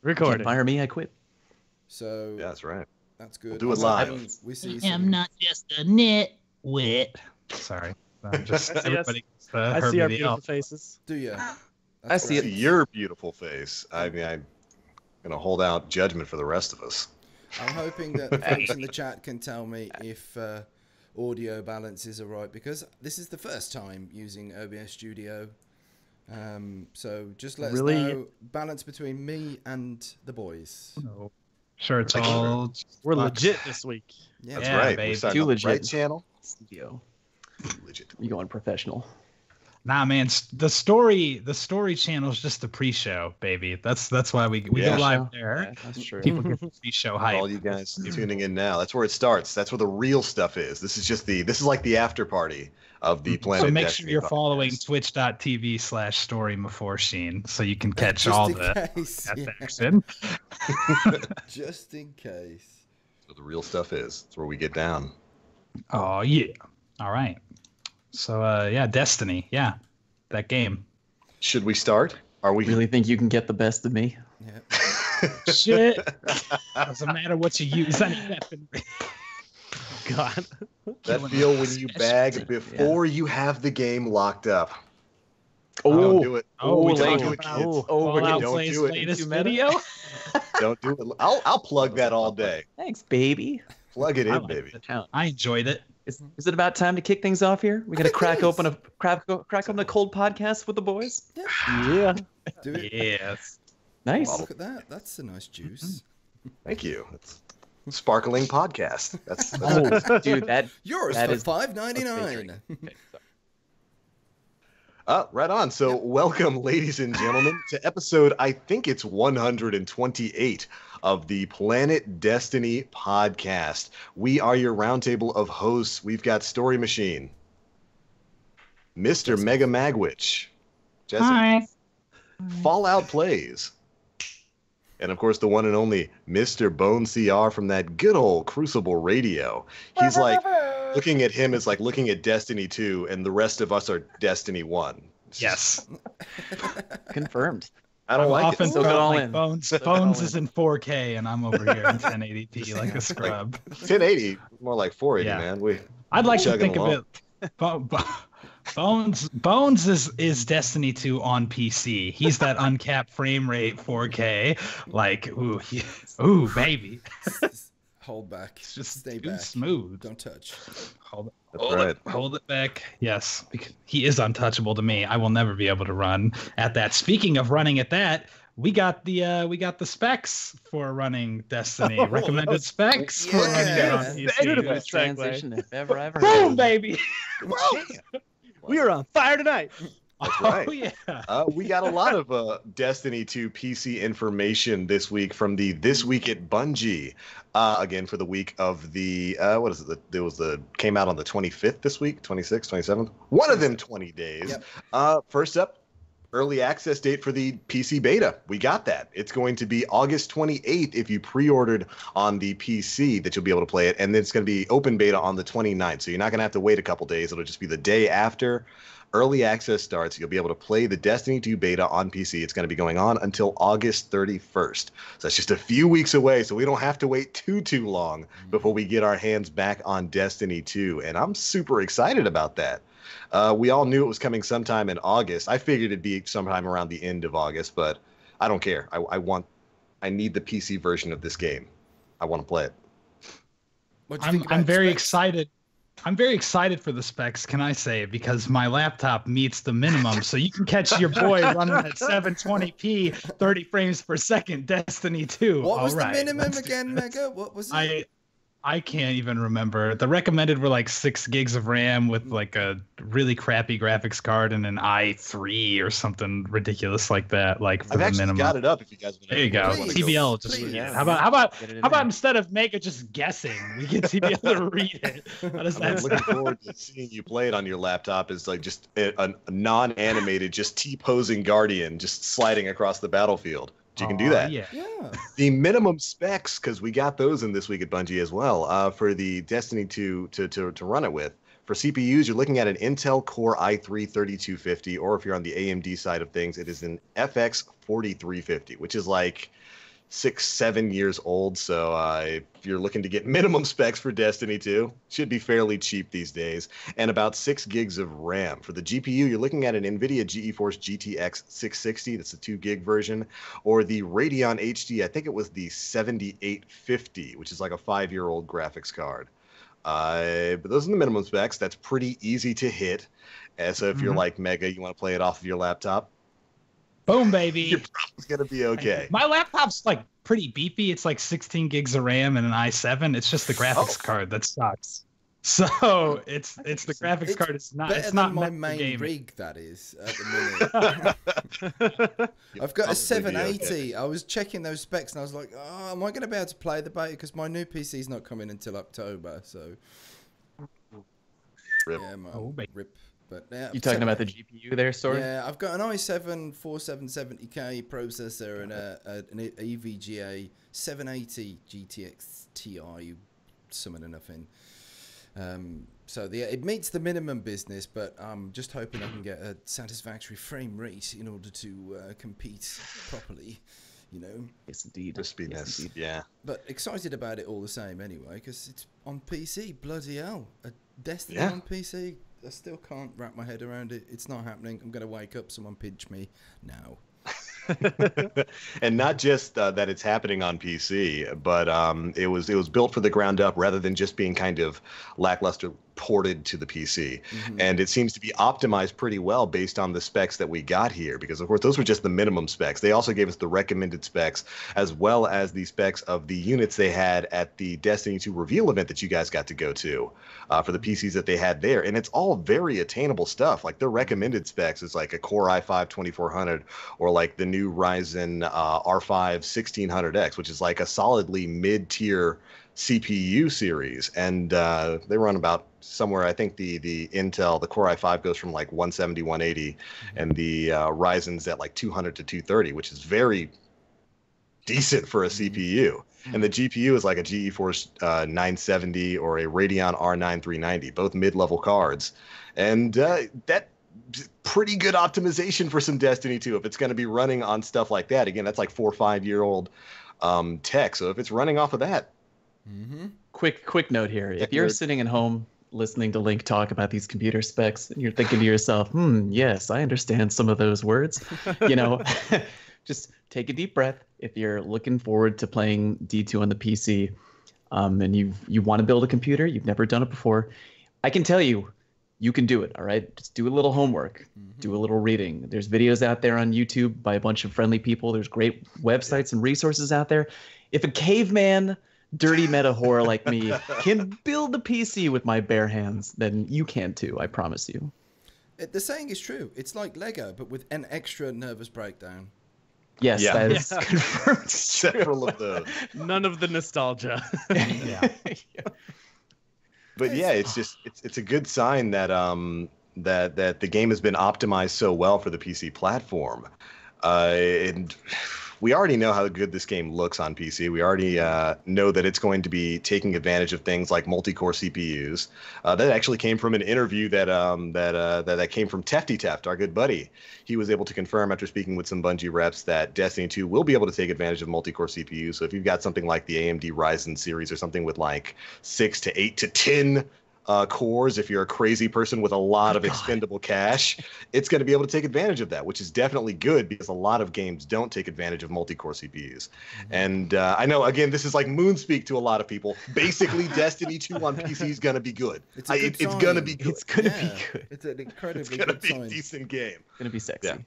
Recording. Fire me, I quit. So Yeah, that's right. that's good. We'll do it live. We see I am some- not just a nitwit. Sorry. Just everybody gets I heard see me our the beautiful L. faces. Do you? I see See your beautiful face. I mean, I'm gonna hold out judgment for the rest of us. I'm hoping that the folks in the chat can tell me if audio balances are right, because this is the first time using OBS Studio. So just let us know balance between me and the boys. No. Sure, it's all. We're legit this week. Yeah, That's Yeah, right. babe. We signed Too up the right legit. channel. Studio. Legit. You going professional? Nah, man. The story channel is just the pre-show, baby. That's why we Yeah. go live there. Yeah, that's true. People get the pre-show hype. All you guys tuning in now. That's where it starts. That's where the real stuff is. This is like the after party of the Planet So make Destiny sure you're podcast. following twitch.tv/storymaforesheen so you can catch just all in the case. Yeah. action. Just in case. That's where the real stuff is. That's where we get down. Oh yeah. All right. So yeah, Destiny. Yeah, that game. Should we start? Are we Really think you can get the best of me? Yeah. Shit. Doesn't matter what you use. Any weapon. God. that feel when you bag before you have the game locked up? Don't do it. Oh, we we're talk talking to the about kids. Fallout don't Play's do it. latest Too meta? video. Don't do it. I'll plug that all day. Thanks, baby. Plug it I in, liked baby. it. I enjoyed it. Is it about time to kick things off here? We gotta think it crack is. open a cold podcast with the boys. Yeah. Do it. Yes. Nice. Look at that. That's a nice juice. Thank you. It's sparkling podcast. That's Oh, dude, that Yours That for is- $5.99. right on. So welcome, ladies and gentlemen, to episode, I think it's 128 of the Planet Destiny podcast. We are your roundtable of hosts. We've got Story Machine, Mr. Mega Magwitch, Jesse, Hi. Fallout Plays, and of course the one and only Mr. Bone CR from that good old Crucible Radio. He's like, looking at him is like looking at Destiny 2, and the rest of us are Destiny 1. It's just- Yes. confirmed. I don't like often it. So felt go all like in. Bones So go all is in. in 4K and I'm over here in 1080p like a scrub. 1080, more like 480, Yeah. man. I'd like to chugging think along. of it. Bones is Destiny 2 on PC. He's that uncapped frame rate 4K. Like, ooh, baby. Hold back. It's just Stay too back. smooth. Don't touch. That's right. Hold it back. Yes, because he is untouchable to me. I will never be able to run at that. Speaking of running at that, we got the specs for running Destiny. Oh, Recommended specs for running it on Yeah. PC. Beautiful. Good transition if ever I've heard. Boom, baby. We are on fire tonight. That's right. Oh yeah. We got a lot of Destiny 2 PC information this week from the This Week at Bungie. Again, for the week of the what is it? Came out on the 25th this week, 26th, 27th. One of them 20 days. Yep. First up, early access date for the PC beta. We got that. It's going to be August 28th if you pre-ordered on the PC that you'll be able to play it, and then it's going to be open beta on the 29th. So you're not going to have to wait a couple days. It'll just be the day after early access starts. You'll be able to play the Destiny 2 beta on PC. It's going to be going on until August 31st. So that's just a few weeks away, so we don't have to wait too long before we get our hands back on Destiny 2. And I'm super excited about that. We all knew it was coming sometime in August. I figured it'd be sometime around the end of August, but I don't care. I need the PC version of this game. I want to play it. What do you think I'm about very specs? excited. I'm very excited for the specs, can I say, because my laptop meets the minimum. So you can catch your boy running at 720p, 30 frames per second, Destiny 2. What was All right, the minimum let's again, do this. Mega? What was it? I can't even remember. The recommended were like 6 gigs of RAM with like a really crappy graphics card and an i3 or something ridiculous like that. Like for I've the actually minimum. got it up if you guys want to. There you go. Please, TBL just please. read it. Yeah. How about Get it in how about there. instead of Mega just guessing, we get TBL to read it? How does I'm that looking sound? forward to seeing you play it on your laptop. Is like just a non-animated, just T-posing Guardian, just sliding across the battlefield. You can do Aw, that. Yeah. Yeah. The minimum specs, because we got those in This Week at Bungie as well, for the Destiny 2 to run it with. For CPUs, you're looking at an Intel Core i3-3250, or if you're on the AMD side of things, it is an FX 4350, which is like 6-7 years old. So if you're looking to get minimum specs for Destiny 2, should be fairly cheap these days. And about 6 gigs of RAM. For the GPU, you're looking at an NVIDIA GeForce GTX 660. That's the 2 gig version. Or the Radeon HD, I think it was the 7850, which is like a 5-year-old graphics card. But those are the minimum specs. That's pretty easy to hit. And so if you're like Mega, you want to play it off of your laptop, Boom, baby. you're probably going to be okay. My laptop's like pretty beefy. It's like 16 gigs of RAM and an i7. It's just the graphics card that sucks. So it's the graphics card. It's not. It's not my meant for main gaming. rig. That is at the minute. I've got a 780. Okay. I was checking those specs and I was like, oh, am I going to be able to play the beta? Because my new PC's not coming until October. So Rip. yeah, man, Oh, baby. rip. But yeah, You talking about the GPU there, Sorry? Yeah, I've got an i7 4770K processor and an EVGA 780 GTX Ti, summon enough in. So it meets the minimum business, but I'm just hoping I can get a satisfactory frame rate in order to compete properly, you know. Yes, indeed. Crispiness. Yes, indeed. Yeah. But excited about it all the same anyway, because it's on PC. Bloody hell. A Destiny Yeah. on PC. I still can't wrap my head around it. It's not happening. I'm going to wake up. Someone pinch me now. And not just that it's happening on PC, but it was built for the ground up rather than just being kind of lackluster ported to the PC. And it seems to be optimized pretty well based on the specs that we got here, because of course those were just the minimum specs. They also gave us the recommended specs as well as the specs of the units they had at the Destiny 2 reveal event that you guys got to go to for the PCs that they had there. And it's all very attainable stuff. Like their recommended specs is like a Core i5 2400 or like the new Ryzen R5 1600X, which is like a solidly mid-tier CPU series, and they run about somewhere. I think the Intel, the Core i5 goes from like 170, 180, and the Ryzen's at like 200 to 230, which is very decent for a CPU. And the GPU is like a GeForce 970 or a Radeon R9 390, both mid-level cards, and that pretty good optimization for some Destiny 2 if it's going to be running on stuff like that. Again, that's like 4 or 5 year old tech, so if it's running off of that. Quick note here. If you're sitting at home listening to Link talk about these computer specs and you're thinking to yourself, yes, I understand some of those words, you know, just take a deep breath. If you're looking forward to playing D2 on the PC and you want to build a computer, you've never done it before, I can tell you, you can do it, all right? Just do a little homework, do a little reading. There's videos out there on YouTube by a bunch of friendly people. There's great websites and resources out there. If a caveman dirty meta whore like me can build a PC with my bare hands, then you can too, I promise you. The saying is true. It's like Lego, but with an extra nervous breakdown. Yes, Yeah. that is confirmed. Several of those. None of the nostalgia. Yeah. But yeah, it's a good sign that that the game has been optimized so well for the PC platform. And we already know how good this game looks on PC. We already know that it's going to be taking advantage of things like multi-core CPUs. That actually came from an interview that came from Tefty Teft, our good buddy. He was able to confirm after speaking with some Bungie reps that Destiny 2 will be able to take advantage of multi-core CPUs. So if you've got something like the AMD Ryzen series or something with like 6 to 8 to 10 cores, if you're a crazy person with a lot of expendable cash, it's going to be able to take advantage of that, which is definitely good because a lot of games don't take advantage of multi-core CPUs. And I know, again, this is like moonspeak to a lot of people. Basically, Destiny 2 on PC is going to be good. It's a good it's sign. going to be good. It's going to be good. It's an incredibly It's going to good be a sign. decent game. It's going to be sexy. Yeah.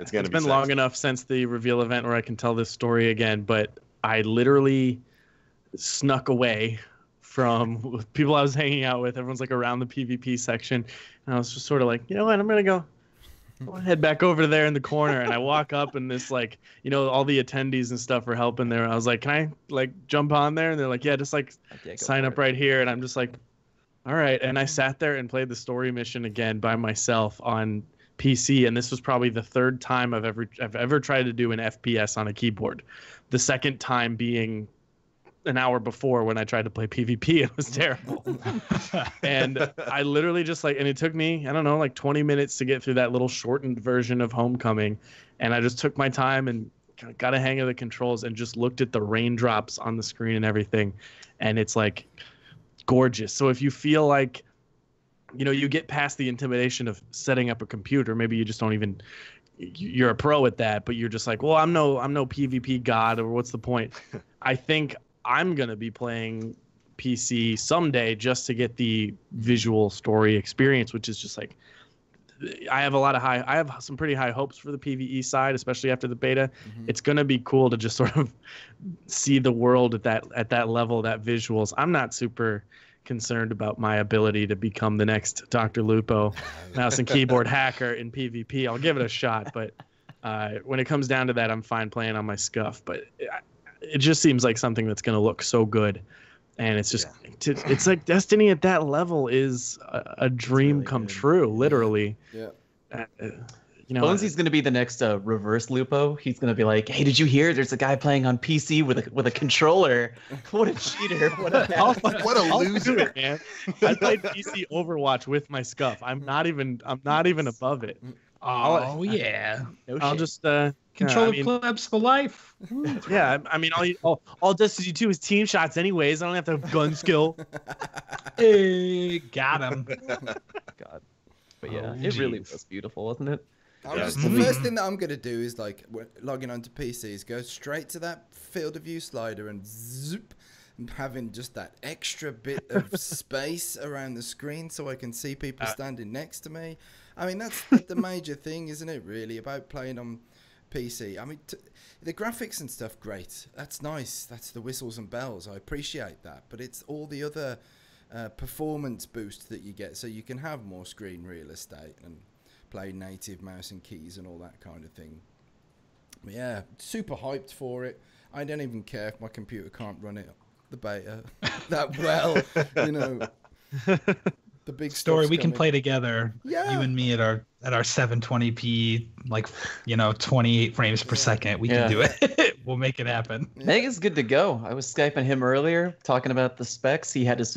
It's going to It's be been long sexy. enough since the reveal event where I can tell this story again, but I literally snuck away from people I was hanging out with. Everyone's like around the PvP section, and I was just sort of like, you know what, I'm gonna head back over there in the corner. And I walk up, and this, like, you know, all the attendees and stuff are helping there. I was like, can I like jump on there? And they're like, yeah, just like Okay, go sign for up it. right here. And I'm just like, all right. And I sat there and played the story mission again by myself on PC, and this was probably the third time I've ever tried to do an FPS on a keyboard. The second time being an hour before when I tried to play PvP. It was terrible. And I literally just and it took me, I don't know, like 20 minutes to get through that little shortened version of Homecoming. And I just took my time and got a hang of the controls and just looked at the raindrops on the screen and everything, and it's like gorgeous. So if you feel like, you know, you get past the intimidation of setting up a computer, maybe you just don't even, you're a pro at that, but you're just like, well, I'm no PvP god, or what's the point? I think I'm gonna be playing PC someday just to get the visual story experience, which is just like, I have some pretty high hopes for the PvE side, especially after the beta. It's gonna be cool to just sort of see the world at that level, that visuals. I'm not super concerned about my ability to become the next Dr. Lupo mouse and keyboard hacker in PvP. I'll give it a shot, but when it comes down to that, I'm fine playing on my Scuff. But it just seems like something that's going to look so good, and it's just it's like Destiny at that level is a dream really come true, literally. Yeah. You know, Bonesy's going to be the next reverse Lupo. He's going to be like, "Hey, did you hear? There's a guy playing on PC with a controller. What a cheater! What a loser, man! I played PC Overwatch with my Scuff. I'm not even above it. Oh yeah. No I'll shit. just Controller plebs for life. Yeah, I mean, all Destiny 2 is team shots, anyways. I don't have to have gun skill. Hey, got him. God. But yeah, it really was beautiful, wasn't it? The first thing that I'm going to do is, like, logging onto PC is go straight to that field of view slider and zoop, and having just that extra bit of space around the screen so I can see people standing next to me. I mean, that's the major thing, isn't it, really, about playing on PC? I mean, the graphics and stuff, great. That's nice. That's the whistles and bells. I appreciate that. But it's all the other performance boost that you get, so you can have more screen real estate and play native mouse and keys and all that kind of thing. But yeah, super hyped for it. I don't even care if my computer can't run it, the beta, that well, you know. The big story we can play together. Yeah. You and me at our 720p, like, you know, 28 frames per second. We can do it. We'll make it happen. Mega's good to go. I was Skyping him earlier, talking about the specs. He had his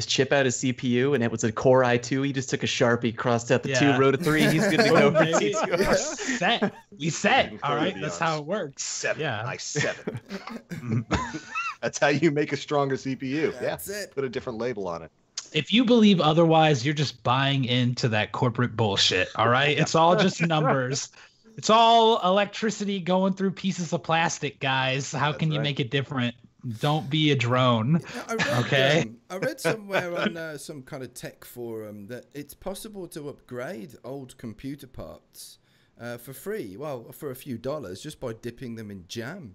chip out, his CPU, and it was a Core i2. He just took a Sharpie, crossed out the 2, wrote a 3. He's good to go for T2. We set. All right, that's how it works. 7. Yeah. Nice 7. That's how you make a stronger CPU. That's it. Put a different label on it. If you believe otherwise, you're just buying into that corporate bullshit. All right, it's all just numbers. It's all electricity going through pieces of plastic, guys. How can you make it different? Don't be a drone. Okay. I read somewhere on some kind of tech forum that it's possible to upgrade old computer parts for free. Well, for a few dollars, just by dipping them in jam.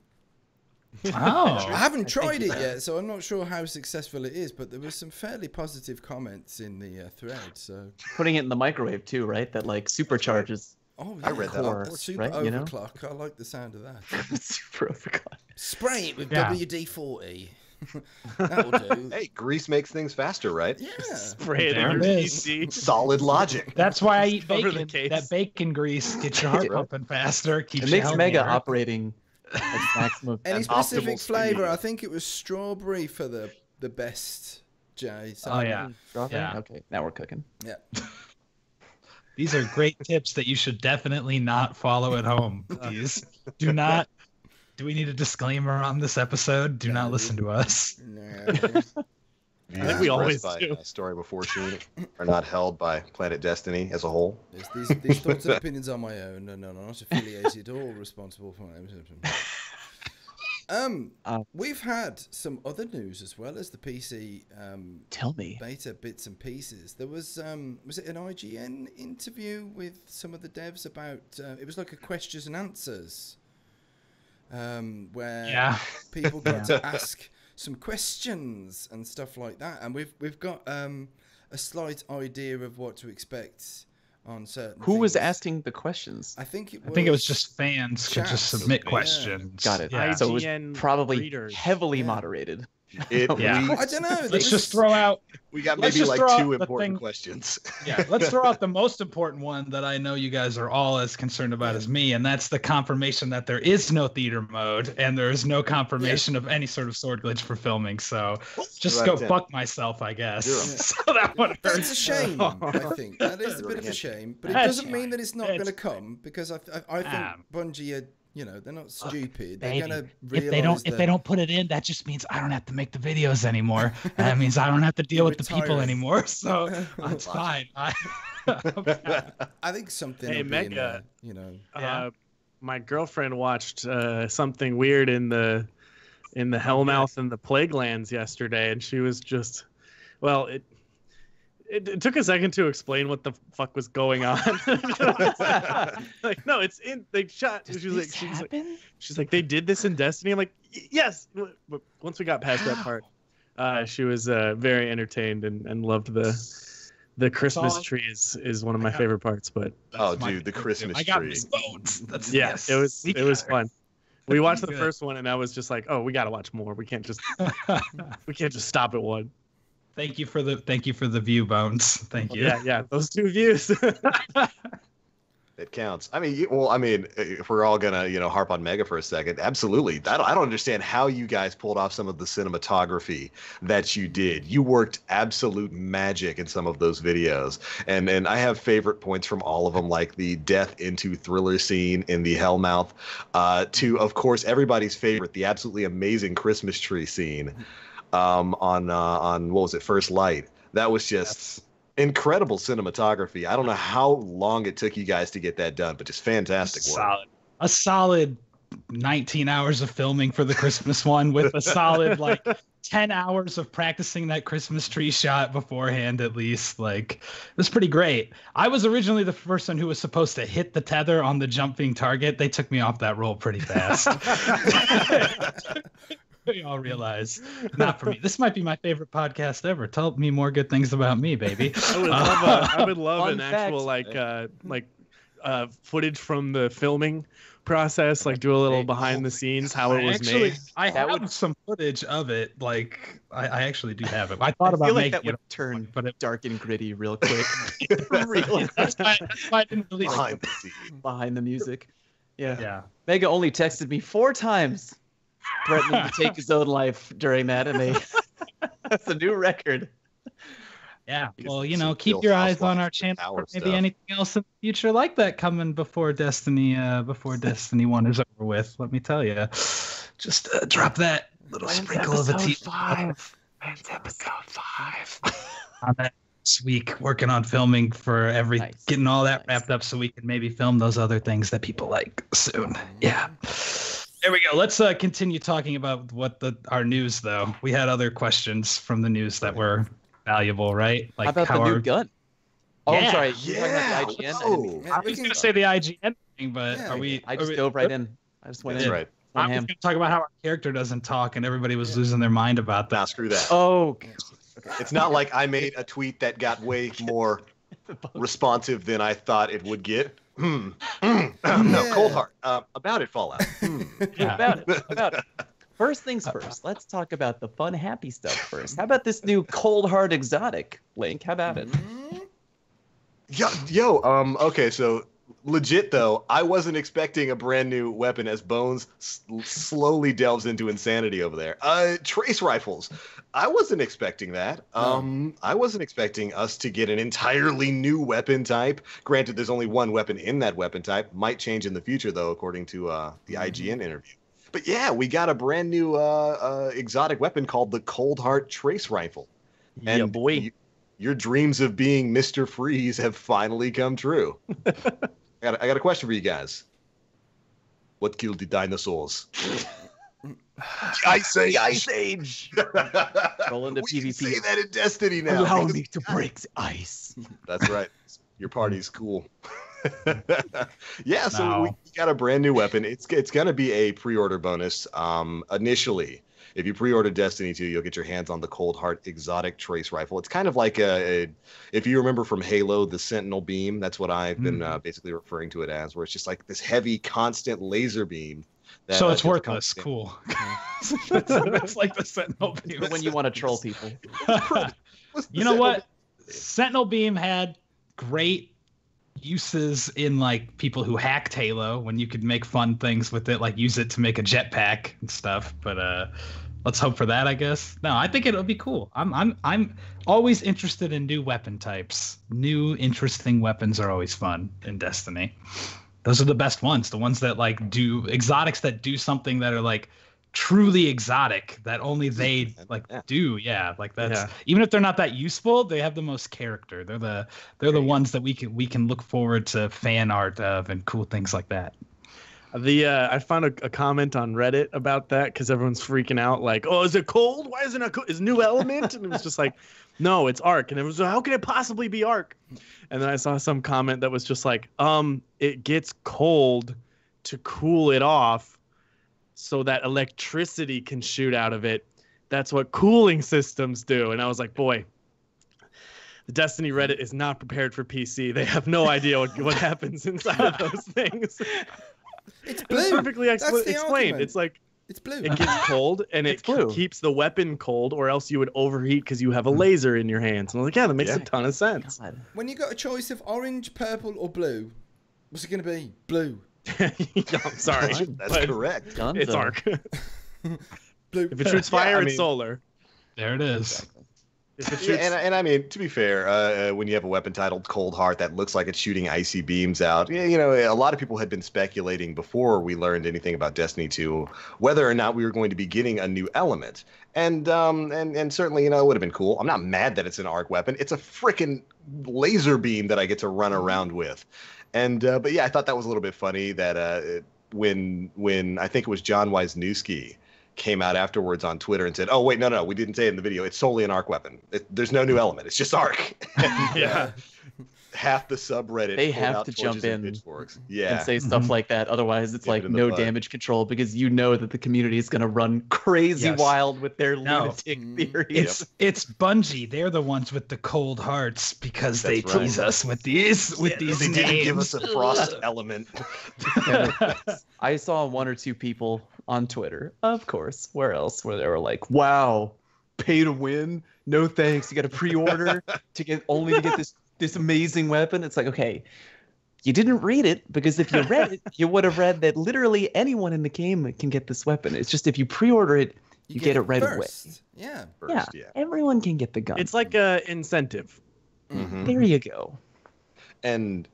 Oh. I haven't tried it yet, so I'm not sure how successful it is. But there was some fairly positive comments in the thread. So putting it in the microwave too, right? That like supercharges. Oh, yeah. I read that. Or super right? overclock. I like the sound of that. Super overclock. Spray it with WD-40. That'll do. Hey, grease makes things faster, right? Yeah. Spray it in There your it is. PC. Solid logic. That's why I eat Cover the bacon. case. That bacon grease gets your heart pumping faster. Keeps It you makes Mega healthier. operating at maximum. Any An specific optimal flavor? speed. I think it was strawberry for the best, Jay. So, Oh yeah. Yeah. Okay, now we're cooking. Yeah. These are great tips that you should definitely not follow at home. Please do not. Do we need a disclaimer on this episode? Do not listen to us. No. think we always by, do. Story before seen are not held by Planet Destiny as a whole. These thoughts and opinions are my own, and are not affiliated or responsible for my we've had some other news as well as the PC Tell me. beta bits and pieces. There was it an IGN interview with some of the devs about it was like a questions and answers where people got to ask some questions and stuff like that, and we've got a slight idea of what to expect on certain Who was things. asking the questions? I think it was just fans could just Chats. submit Yeah. questions. Got it. Yeah. So it was IGN probably readers. heavily Yeah. moderated. Yeah. I don't know. Let's just throw out. We got Let's maybe just like throw out 2 the important thing- questions. Yeah, let's throw out the most important one that I know you guys are all as concerned about as me, and that's the confirmation that there is no theater mode and there is no confirmation of any sort of sword glitch for filming. So just Right go then. fuck myself, I guess. Zero. So that one That's hurts. a shame, I think. That is a bit of a shame. But it That's doesn't mean that it's not fine. going to come, because I think Bungie You know, they're not stupid. Baby, they're gonna if they don't put it in, that just means I don't have to make the videos anymore. That means I don't have to deal with the people anymore. So it's fine. I think something. Hey, Mega, you know, my girlfriend watched something weird in the Hellmouth and the Plaguelands yesterday, and she was just, well, it took a second to explain what the fuck was going on. Like, no, it's in. They shot. She's like, they did this in Destiny. I'm like, yes. But once we got past that part, she was very entertained and loved the Christmas tree is one of my favorite parts. But dude, the Christmas tree. It was fun. We watched the first one, and I was just like, oh, we got to watch more. We can't just stop at one. Thank you for the view, Bones. Thank you. Yeah, those 2 views. It counts. I mean, if we're all gonna, harp on Mega for a second, absolutely. I don't understand how you guys pulled off some of the cinematography that you did. You worked absolute magic in some of those videos, and I have favorite points from all of them, like the death into thriller scene in the Hellmouth, to of course everybody's favorite, the absolutely amazing Christmas tree scene. On what was it, First Light. That was just incredible cinematography. I don't know how long it took you guys to get that done, but just fantastic work. A solid 19 hours of filming for the Christmas one, with a solid 10 hours of practicing that Christmas tree shot beforehand, at least. Like, it was pretty great. I was originally the person who was supposed to hit the tether on the jumping target. They took me off that role pretty fast. We all realize, not for me. This might be my favorite podcast ever. Tell me more good things about me, baby. I would love an actual footage from the filming process, like do a little behind the scenes how it was made. I have some footage of it. Like I actually do have it. I thought about making that would it turn dark and gritty real quick. That's why I didn't really behind the music. Yeah. Mega only texted me 4 times. Threatening to take his own life during that, and that's a new record. Yeah, well, keep your eyes on our channel for maybe anything else in the future like that coming before Destiny 1 is over with. Let me tell you, just drop that little sprinkle of a tease. When's episode 5? On that this week, working on filming for getting all that wrapped up so we can maybe film those other things that people like soon. Yeah. There we go. Let's continue talking about our news, though. We had other questions from the news that were valuable, right? Like how about the new gun? Oh, I'm sorry. Yeah. Talking about the IGN? I was going to say the IGN thing, but I just dove right in. I just went in. Right. I'm just going to talk about how our character doesn't talk, and everybody was losing their mind about that. Nah, screw that. Oh. It's not like I made a tweet that got way more responsive than I thought it would get. No, Cold Heart. About it, Fallout. About it. First things first. Let's talk about the fun, happy stuff first. How about this new Cold Heart exotic, Link? How about it? Okay, so legit though, I wasn't expecting a brand new weapon as Bones slowly delves into insanity over there. Trace rifles. I wasn't expecting that. I wasn't expecting us to get an entirely new weapon type. Granted, there's only one weapon in that weapon type. Might change in the future though, according to the IGN interview. But yeah, we got a brand new exotic weapon called the Cold Heart Trace Rifle. And yeah, boy. Your dreams of being Mr. Freeze have finally come true. I got a question for you guys. What killed the dinosaurs? Ice Age. Roll into PvP. We say that in Destiny now. Allow me to break the ice. That's right. Your party's cool. Yeah, so we got a brand new weapon. It's going to be a pre-order bonus. Initially, if you pre-order Destiny 2, you'll get your hands on the Cold Heart Exotic Trace Rifle. It's kind of like if you remember from Halo, the Sentinel Beam. That's what I've been basically referring to it as, where it's just like this heavy, constant laser beam. So it's worthless. Cool. It's like the Sentinel Beam. When you want to troll people. You know what? Sentinel Beam had great uses in like people who hacked Halo, when you could make fun things with it, like use it to make a jetpack and stuff. But let's hope for that, I guess. No, I think it'll be cool. I'm always interested in new weapon types. New interesting weapons are always fun in Destiny. those are the best ones. The ones that like do exotics that do something that are like truly exotic that only they like do. Yeah, like that's even if they're not that useful, they have the most character. They're the ones that we can look forward to fan art of and cool things like that. I found a comment on Reddit about that because everyone's freaking out like, oh, is it cold? Why isn't it cold? Is new element? And it was just like, no, it's Arc. And it was, how can it possibly be Arc? And then I saw some comment that was just like, it gets cold to cool it off so that electricity can shoot out of it. That's what cooling systems do. And I was like, boy, the Destiny Reddit is not prepared for PC. They have no idea what happens inside of those things. It's blue. It's perfectly explained. Argument. It's like it's blue. It gets cold and it keeps the weapon cold, or else you would overheat because you have a laser in your hands. And I was like, yeah, that makes a ton of sense. When you got a choice of orange, purple, or blue, what's it going to be? Blue. Yeah, I'm sorry. That's correct. It's Arc. Blue. If it shoots fire, it's solar. There it is. Exactly. And I mean, to be fair, when you have a weapon titled Cold Heart that looks like it's shooting icy beams out, you know, a lot of people had been speculating before we learned anything about Destiny 2 whether or not we were going to be getting a new element. And certainly, you know, it would have been cool. I'm not mad that it's an arc weapon. It's a freaking laser beam that I get to run around with. And but yeah, I thought that was a little bit funny that when I think it was John Wisniewski came out afterwards on Twitter and said, "Oh wait, no, we didn't say it in the video. It's solely an arc weapon. There's no new element. It's just arc." And, half the subreddit they have to jump in and say stuff like that. Otherwise, it's like no damage control because you know that the community is going to run crazy wild with their lunatic theories. It's Bungie. They're the ones with the cold hearts because they tease us with these they names. didn't give us a frost element. I saw one or two people on Twitter, of course, where else, where they were like, "Wow, pay to win? No thanks. You got to pre-order to get this amazing weapon." It's like, okay, you didn't read it, because if you read it, you would have read that literally anyone in the game can get this weapon. It's just if you pre-order it, you get it right away. Yeah. Everyone can get the gun. It's like a incentive. Mm-hmm. There you go. And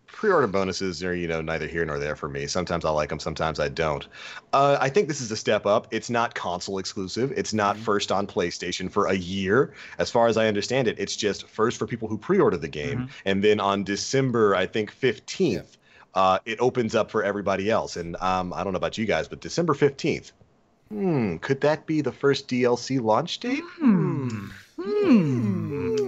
pre-order bonuses are, you know, neither here nor there for me. Sometimes I like them, sometimes I don't. I think this is a step up. It's not console exclusive. It's not first on PlayStation for a year. As far as I understand it, it's just first for people who pre-order the game. And then on December, I think 15th, it opens up for everybody else. And I don't know about you guys, but December 15th, could that be the first DLC launch date?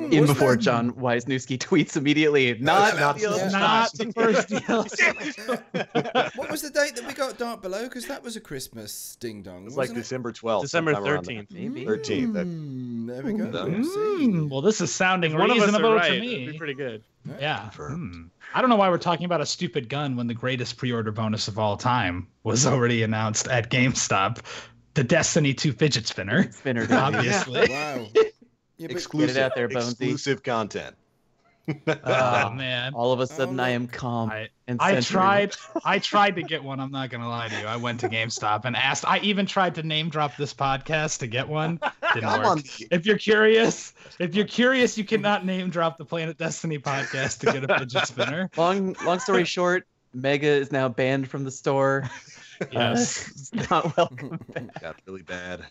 Before John Wisniewski tweets immediately, not the first DLC. What was the date that we got Dark Below? Because that was a Christmas ding dong. It's like December 12th. December 13th. Maybe. 13th. There we go. Well, this is sounding One of us reasonable are right. to me. It'd be pretty good. Yeah. I don't know why we're talking about a stupid gun when the greatest pre-order bonus of all time was already announced at GameStop. The Destiny 2 fidget spinner. Obviously. Wow. Yeah, exclusive, get it out there, Bonesy. Exclusive content. Oh man! All of a sudden, I am calm. I tried to get one. I'm not gonna lie to you. I went to GameStop and asked. I even tried to name drop this podcast to get one. Didn't work. If you're curious, you cannot name drop the Planet Destiny podcast to get a fidget spinner. Long story short, Mega is now banned from the store. Yes, not welcome. Got really bad.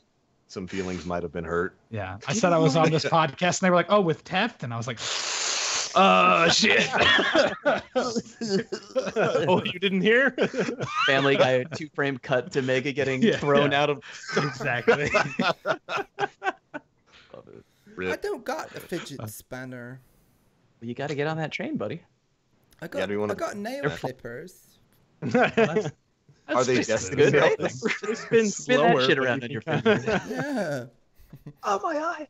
Some feelings might have been hurt. Yeah, I said I was on this podcast, and they were like, "Oh, with Teft," and I was like, "Oh shit!" Oh, you didn't hear? Family Guy 2-frame cut to Mega getting thrown out of. Exactly. I don't got a fidget spinner. Well, you got to get on that train, buddy. I got nail clippers. Are they just good? Right? Spin slower. That shit around in your finger. Yeah. Oh my eye.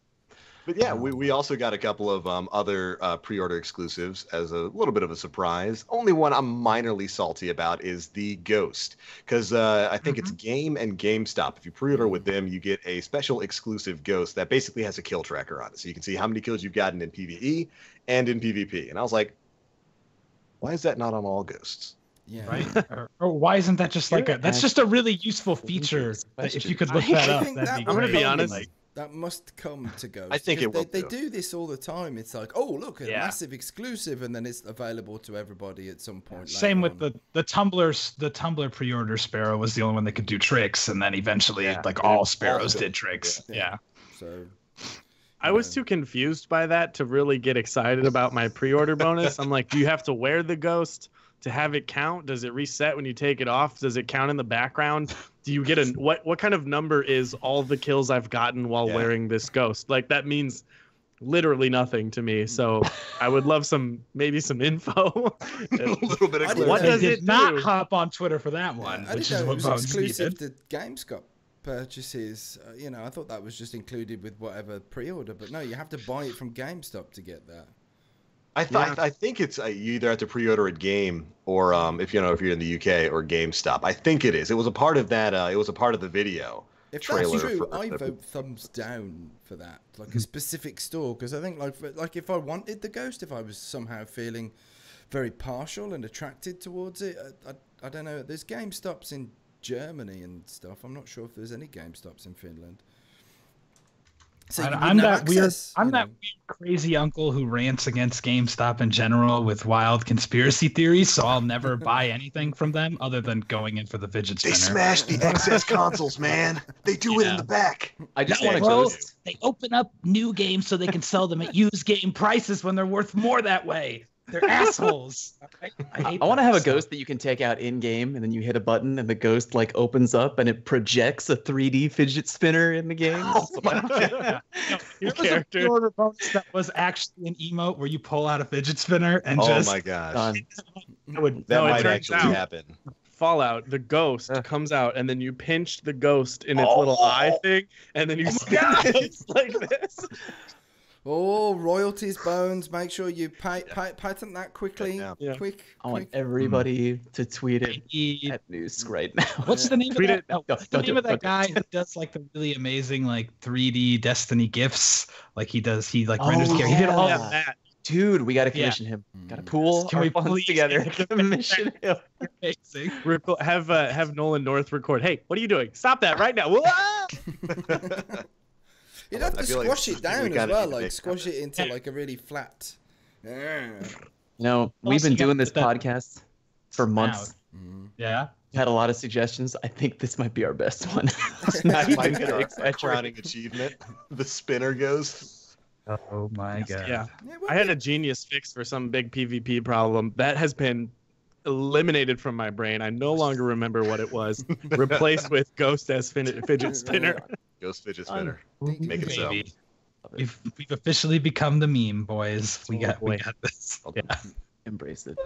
But yeah, we also got a couple of other pre-order exclusives as a little bit of a surprise. Only one I'm minorly salty about is the Ghost, because I think it's Game and GameStop. If you pre-order with them, you get a special exclusive Ghost that basically has a kill tracker on it, so you can see how many kills you've gotten in PvE and in PvP. And I was like, why is that not on all Ghosts? Yeah. Right? Or why isn't that just like that's just a really useful feature that if you could look that up, that'd be I'm going to be great. honest. That must come to Ghost. I think it will. They do this all the time. It's like, oh, look, a Yeah. massive exclusive, and then it's available to everybody at some point. Same with later the Tumblr pre-order Sparrow was the only one that could do tricks, and then eventually like all Sparrows did tricks. Yeah. on. So I was too confused by that to really get excited about my pre-order bonus. I'm like, do you have to wear the ghost to have it count? Does it reset when you take it off? Does it count in the background? Do you get what kind of number is all the kills I've gotten while wearing this ghost? Like, that means literally nothing to me. So I would love maybe some info. A little bit of What does it not do? hop on Twitter for that one, I which didn't is know it what was Bones exclusive needed. to GameStop purchases. I thought that was just included with whatever pre-order, but no, you have to buy it from GameStop to get that. I think it's you either have to pre-order a game or if you're in the UK or GameStop. I think it is. It was a part of that. It was a part of the video If trailer. that's true, I vote thumbs down for that. Like a specific store, because I think like if I wanted the Ghost, if I was somehow feeling very partial and attracted towards it, I don't know. There's GameStops in Germany and stuff. I'm not sure if there's any GameStops in Finland. So I'm that weird crazy uncle who rants against GameStop in general with wild conspiracy theories. So I'll never buy anything from them other than going in for the fidget spinner. They smash the excess consoles, man. They do it in the back. I just No, want to bro, Ghost. they open up new games so they can sell them at used game prices when they're worth more that way. They're assholes. I want to have a ghost that you can take out in game, and then you hit a button, and the ghost like opens up, and it projects a 3D fidget spinner in the game. Here was a pre-order bonus that was actually an emote where you pull out a fidget spinner and Oh just my gosh, Done. It that might turns actually out happen. Fallout, the ghost comes out, and then you pinch the ghost in its little eye thing, and then you spin the ghost like this. Oh, royalties, Bones. Make sure you patent that quickly. Yeah. Quick. I want everybody to tweet it at Noosk right now. What's the name Tweet of it. that? No, what's the don't name do of that it. guy who does like the really amazing like 3D Destiny gifts? Like he renders characters. He did all yeah. that. Dude, we got to commission him. Got to pool Can our we funds please together. get Commission him. Amazing. Have Nolan North record. Hey, what are you doing? Stop that right now. You'd have to I feel like squash it down we as gotta well, do the like big squash it into like a really flat. No, we've Also, been you gotta doing this put that- podcast for months. Yeah. We had a lot of suggestions. I think this might be our best one. That Not might even be gonna our exaggerate. crowning achievement. The spinner ghost. Oh my god. Yeah. I had a genius fix for some big PvP problem that has been eliminated from my brain. I no longer remember what it was. Replaced with Ghost as fidget spinner. Ghost fidget spinner. Make it so. Baby. We've officially become the meme, boys. We got this. Yeah. Embrace it.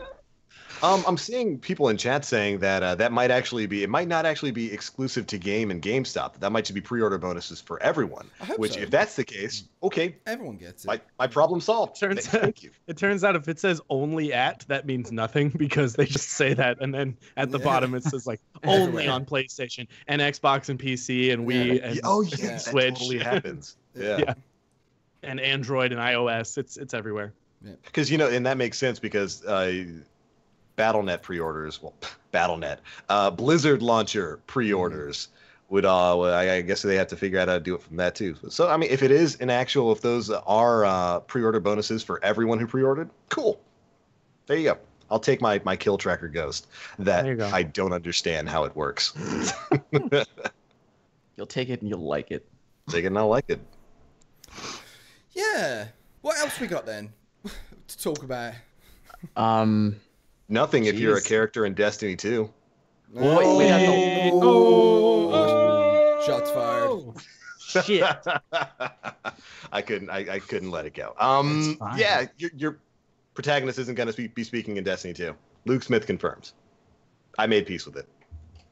I'm seeing people in chat saying that that might not actually be exclusive to game and GameStop. That might just be pre-order bonuses for everyone. I hope Which, so. if that's the case, okay, Everyone gets it. my problem solved. Thank you. It turns out if it says only at, that means nothing because they just say that, and then at the bottom it says like only on PlayStation and Xbox and PC and Wii and That Switch. totally happens. Yeah. And Android and iOS. It's everywhere. Because and that makes sense because BattleNet pre-orders, Blizzard launcher pre-orders would I guess they have to figure out how to do it from that too. So I mean, if it is if those are pre-order bonuses for everyone who pre-ordered, cool. There you go. I'll take my kill tracker ghost. That There you go. I don't understand how it works. You'll take it and you'll like it. Take it and I'll like it. Yeah. What else we got then to talk about? Nothing if you're a Jeez. character in Destiny 2. Wait, we got Shots fired. Shit. I couldn't let it go. That's fine. Yeah, your protagonist isn't going to be speaking in Destiny 2. Luke Smith confirms. I made peace with it.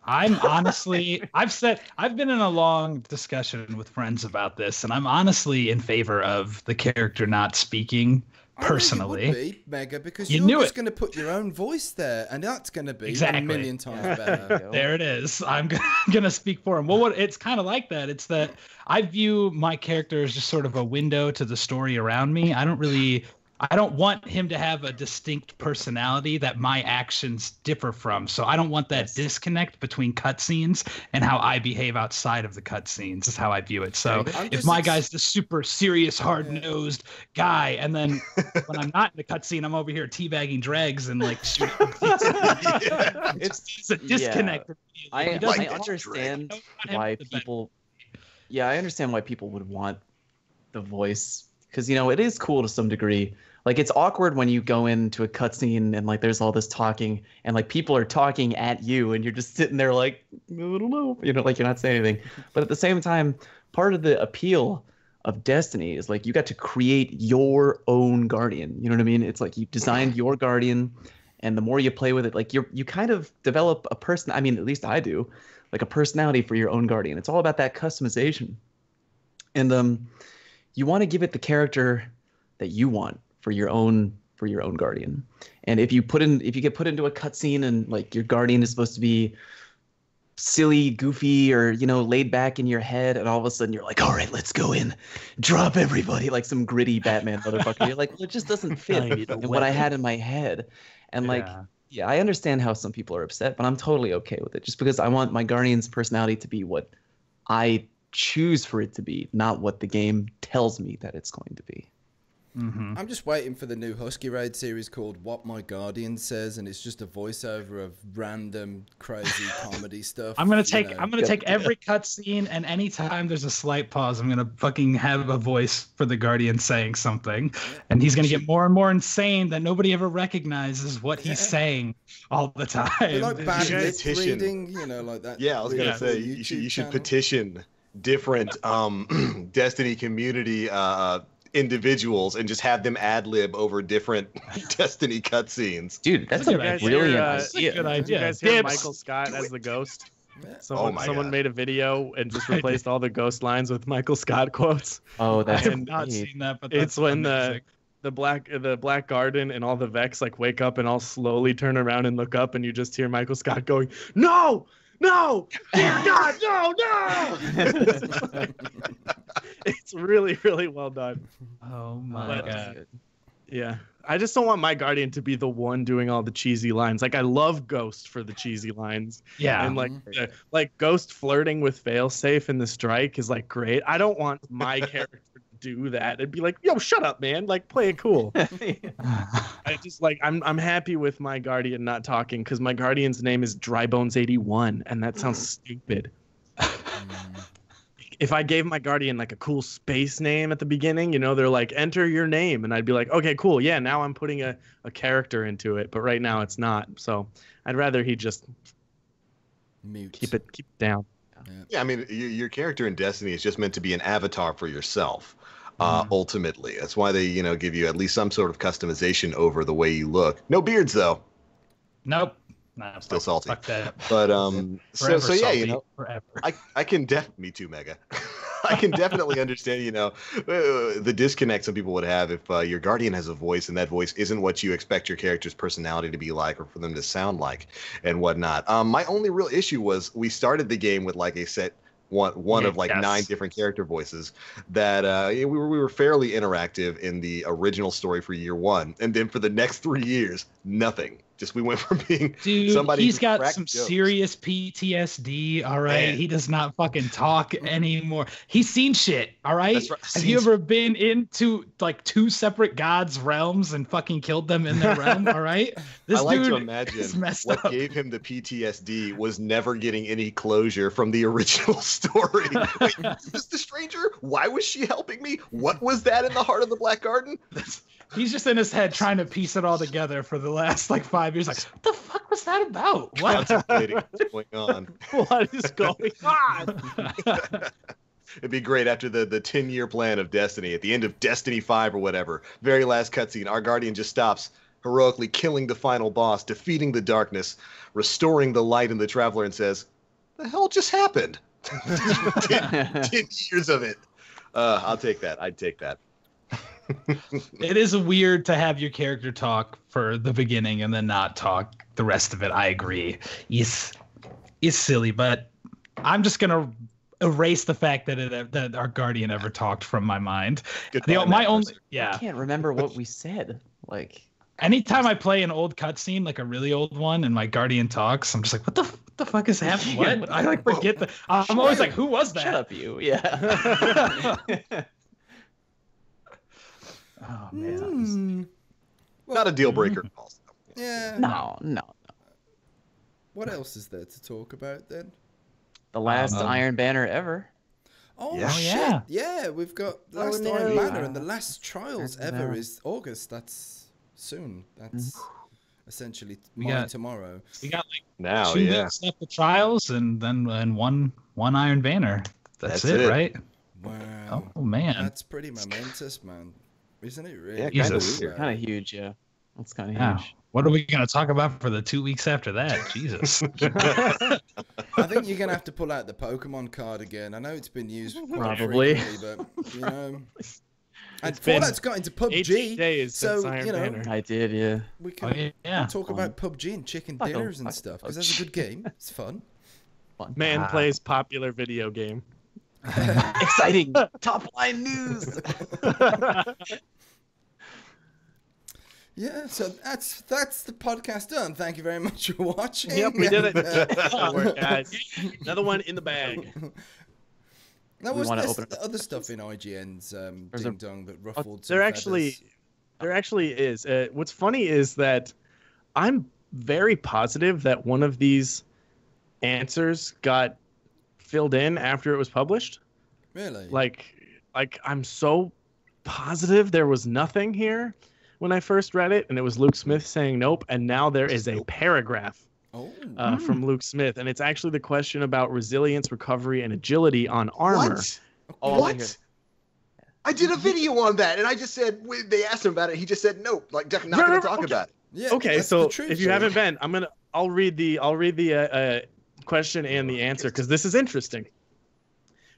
I'm honestly, I've been in a long discussion with friends about this, and I'm honestly in favor of the character not speaking personally. You would be, Mega, because You you're knew just it. going to put your own voice there, and that's going to be Exactly. a million times better. There it is. I'm gonna speak for him. Well, it's kind of like that. It's that I view my character as just sort of a window to the story around me. I don't really I don't want him to have a distinct personality that my actions differ from. So I don't want that disconnect between cutscenes and how I behave outside of the cutscenes is how I view it. So if my guy's the super serious, hard-nosed guy, and then when I'm not in the cutscene, I'm over here teabagging dregs and like shooting. It's a disconnect. Yeah. I understand why people. Yeah, I understand why people would want the voice, because it is cool to some degree. Like, it's awkward when you go into a cutscene and like there's all this talking and like people are talking at you and you're just sitting there like, I don't know, like you're not saying anything. But at the same time, part of the appeal of Destiny is like you got to create your own Guardian. You know what I mean? It's like you designed your Guardian, and the more you play with it, like you kind of develop a person. I mean, at least I do, like a personality for your own Guardian. It's all about that customization, and you want to give it the character that you want for your own Guardian. And if you get put into a cutscene and like your Guardian is supposed to be silly, goofy, or laid back in your head, and all of a sudden you're like, all right, let's go in, drop everybody, like some gritty Batman motherfucker. You're like, well, it just doesn't fit in what I had in my head. And I understand how some people are upset, but I'm totally okay with it, just because I want my Guardian's personality to be what I choose for it to be, not what the game tells me that it's going to be. Mm-hmm. I'm just waiting for the new Husky Raid series called What My Guardian Says, and it's just a voiceover of random crazy comedy stuff. I'm gonna take every cutscene, and anytime there's a slight pause, I'm gonna fucking have a voice for the Guardian saying something, and he's gonna get more and more insane that nobody ever recognizes what he's saying all the time. They're like bad lip reading, like that. Yeah, I was gonna say you should petition different Destiny community individuals and just have them ad-lib over different Destiny cutscenes. Dude, that's a brilliant idea. Good idea. Did you guys hear Michael Scott as the ghost? Someone made a video and just replaced all the ghost lines with Michael Scott quotes. Oh, that's I have not seen that, but it's when the Black Garden and all the Vex like wake up and all slowly turn around and look up, and you just hear Michael Scott going, "No! No! Dear God, no! It's really, really well done. Oh my God. Yeah. I just don't want my Guardian to be the one doing all the cheesy lines. Like, I love Ghost for the cheesy lines. Yeah. And like Ghost flirting with Failsafe in the Strike is like great. I don't want my character to do that. It'd be like, yo, shut up, man. Like, play it cool. I just like I'm happy with my Guardian not talking, because my Guardian's name is Drybones81, and that sounds stupid. If I gave my Guardian like a cool space name at the beginning, they're like, enter your name, and I'd be like, okay, cool, yeah, now I'm putting a character into it, but right now it's not. So I'd rather he just keep it down. Yeah, I mean, your character in Destiny is just meant to be an avatar for yourself. Ultimately, that's why they give you at least some sort of customization over the way you look. No beards though. Nope. Nah, still salty. Fuck that. But so yeah, forever. I can me too, Mega. I can definitely understand, the disconnect some people would have if your Guardian has a voice and that voice isn't what you expect your character's personality to be like or for them to sound like and whatnot. My only real issue was we started the game with like a set one of like 9 different character voices that we were fairly interactive in the original story for year 1, and then for the next 3 years, nothing. Just we went from being somebody he's got some jokes. Serious PTSD, all right? Man. He does not fucking talk anymore. He's seen shit, all right? That's right. Have you ever been into like 2 separate gods' realms and fucking killed them in their realm, all right? This I like to imagine what gave him the PTSD was never getting any closure from the original story. Wait, was the stranger? Why was she helping me? What was that in the heart of the Black Garden? He's just in his head trying to piece it all together for the last like 5 years. Like, what the fuck was that about? What? What's going on? What is going on? It'd be great after the 10-year plan of Destiny. At the end of Destiny 5 or whatever, very last cutscene, our Guardian just stops, heroically killing the final boss, defeating the darkness, restoring the light in the Traveler, and says, "The hell just happened?" 10 years of it. I'll take that. I'd take that. It is weird to have your character talk for the beginning and then not talk the rest of it. I agree. It's silly, but I'm just gonna erase the fact that our Guardian ever talked from my mind. Goodbye, My Matt only, Mercer. yeah. I can't remember what we said. Like, Anytime I play an old cutscene, like a really old one, and my Guardian talks, I'm just like, what the fuck is happening? What? I like forget the. I'm always like, who was that? shut up, you. Yeah. Oh man. Not a deal breaker. Also. Yeah. No. What else is there to talk about then? The last Iron Banner ever. Oh, Yeah. shit. Oh, Yeah, we've got the last no. Iron Banner, and the last Trials That's ever now. is August. That's soon. That's essentially We got- tomorrow. We got like Now, 2 yeah. weeks left of Trials, and then one Iron Banner. That's That's it, it. right? Wow. Oh man. That's pretty momentous, man. Isn't it really? Yeah, kinda Think weird. about Kind it. of huge, yeah. That's kind of Yeah. huge. What are we gonna talk about for the 2 weeks after that? Jesus. I think you're gonna have to pull out the Pokemon card again. I know it's been used quite Probably. frequently, but you know, and It's been Fallout's got into 18 PUBG, days since so Iron you know Banner. I did, yeah. we Oh can yeah. talk about PUBG and chicken Fuck 'em, dinners and fuck stuff because that's a good game. It's fun. Fun. Man Ah. plays popular video game. Exciting. Top line news. Yeah, so that's the podcast done. Thank you very much for watching. Yep, we did it. And, Good work, guys. Another one in the bag. Now, We was wanna there open up- other stuff in IGN's There's ding dong that ruffled? some There feathers? actually is. What's funny is that I'm very positive that one of these answers got filled in after it was published. Really? Like I'm so positive there was nothing here when I first read it, and it was Luke Smith saying nope, and now there is a paragraph oh, from Luke Smith, and it's actually the question about resilience, recovery, and agility on armor. What? Oh, I hear- What? I did a video on that, and I just said they asked him about it. He just said nope, like not going to talk about it. yeah. Okay, that's so the truth, if you sir. haven't been, I'll read the question and the answer because this is interesting.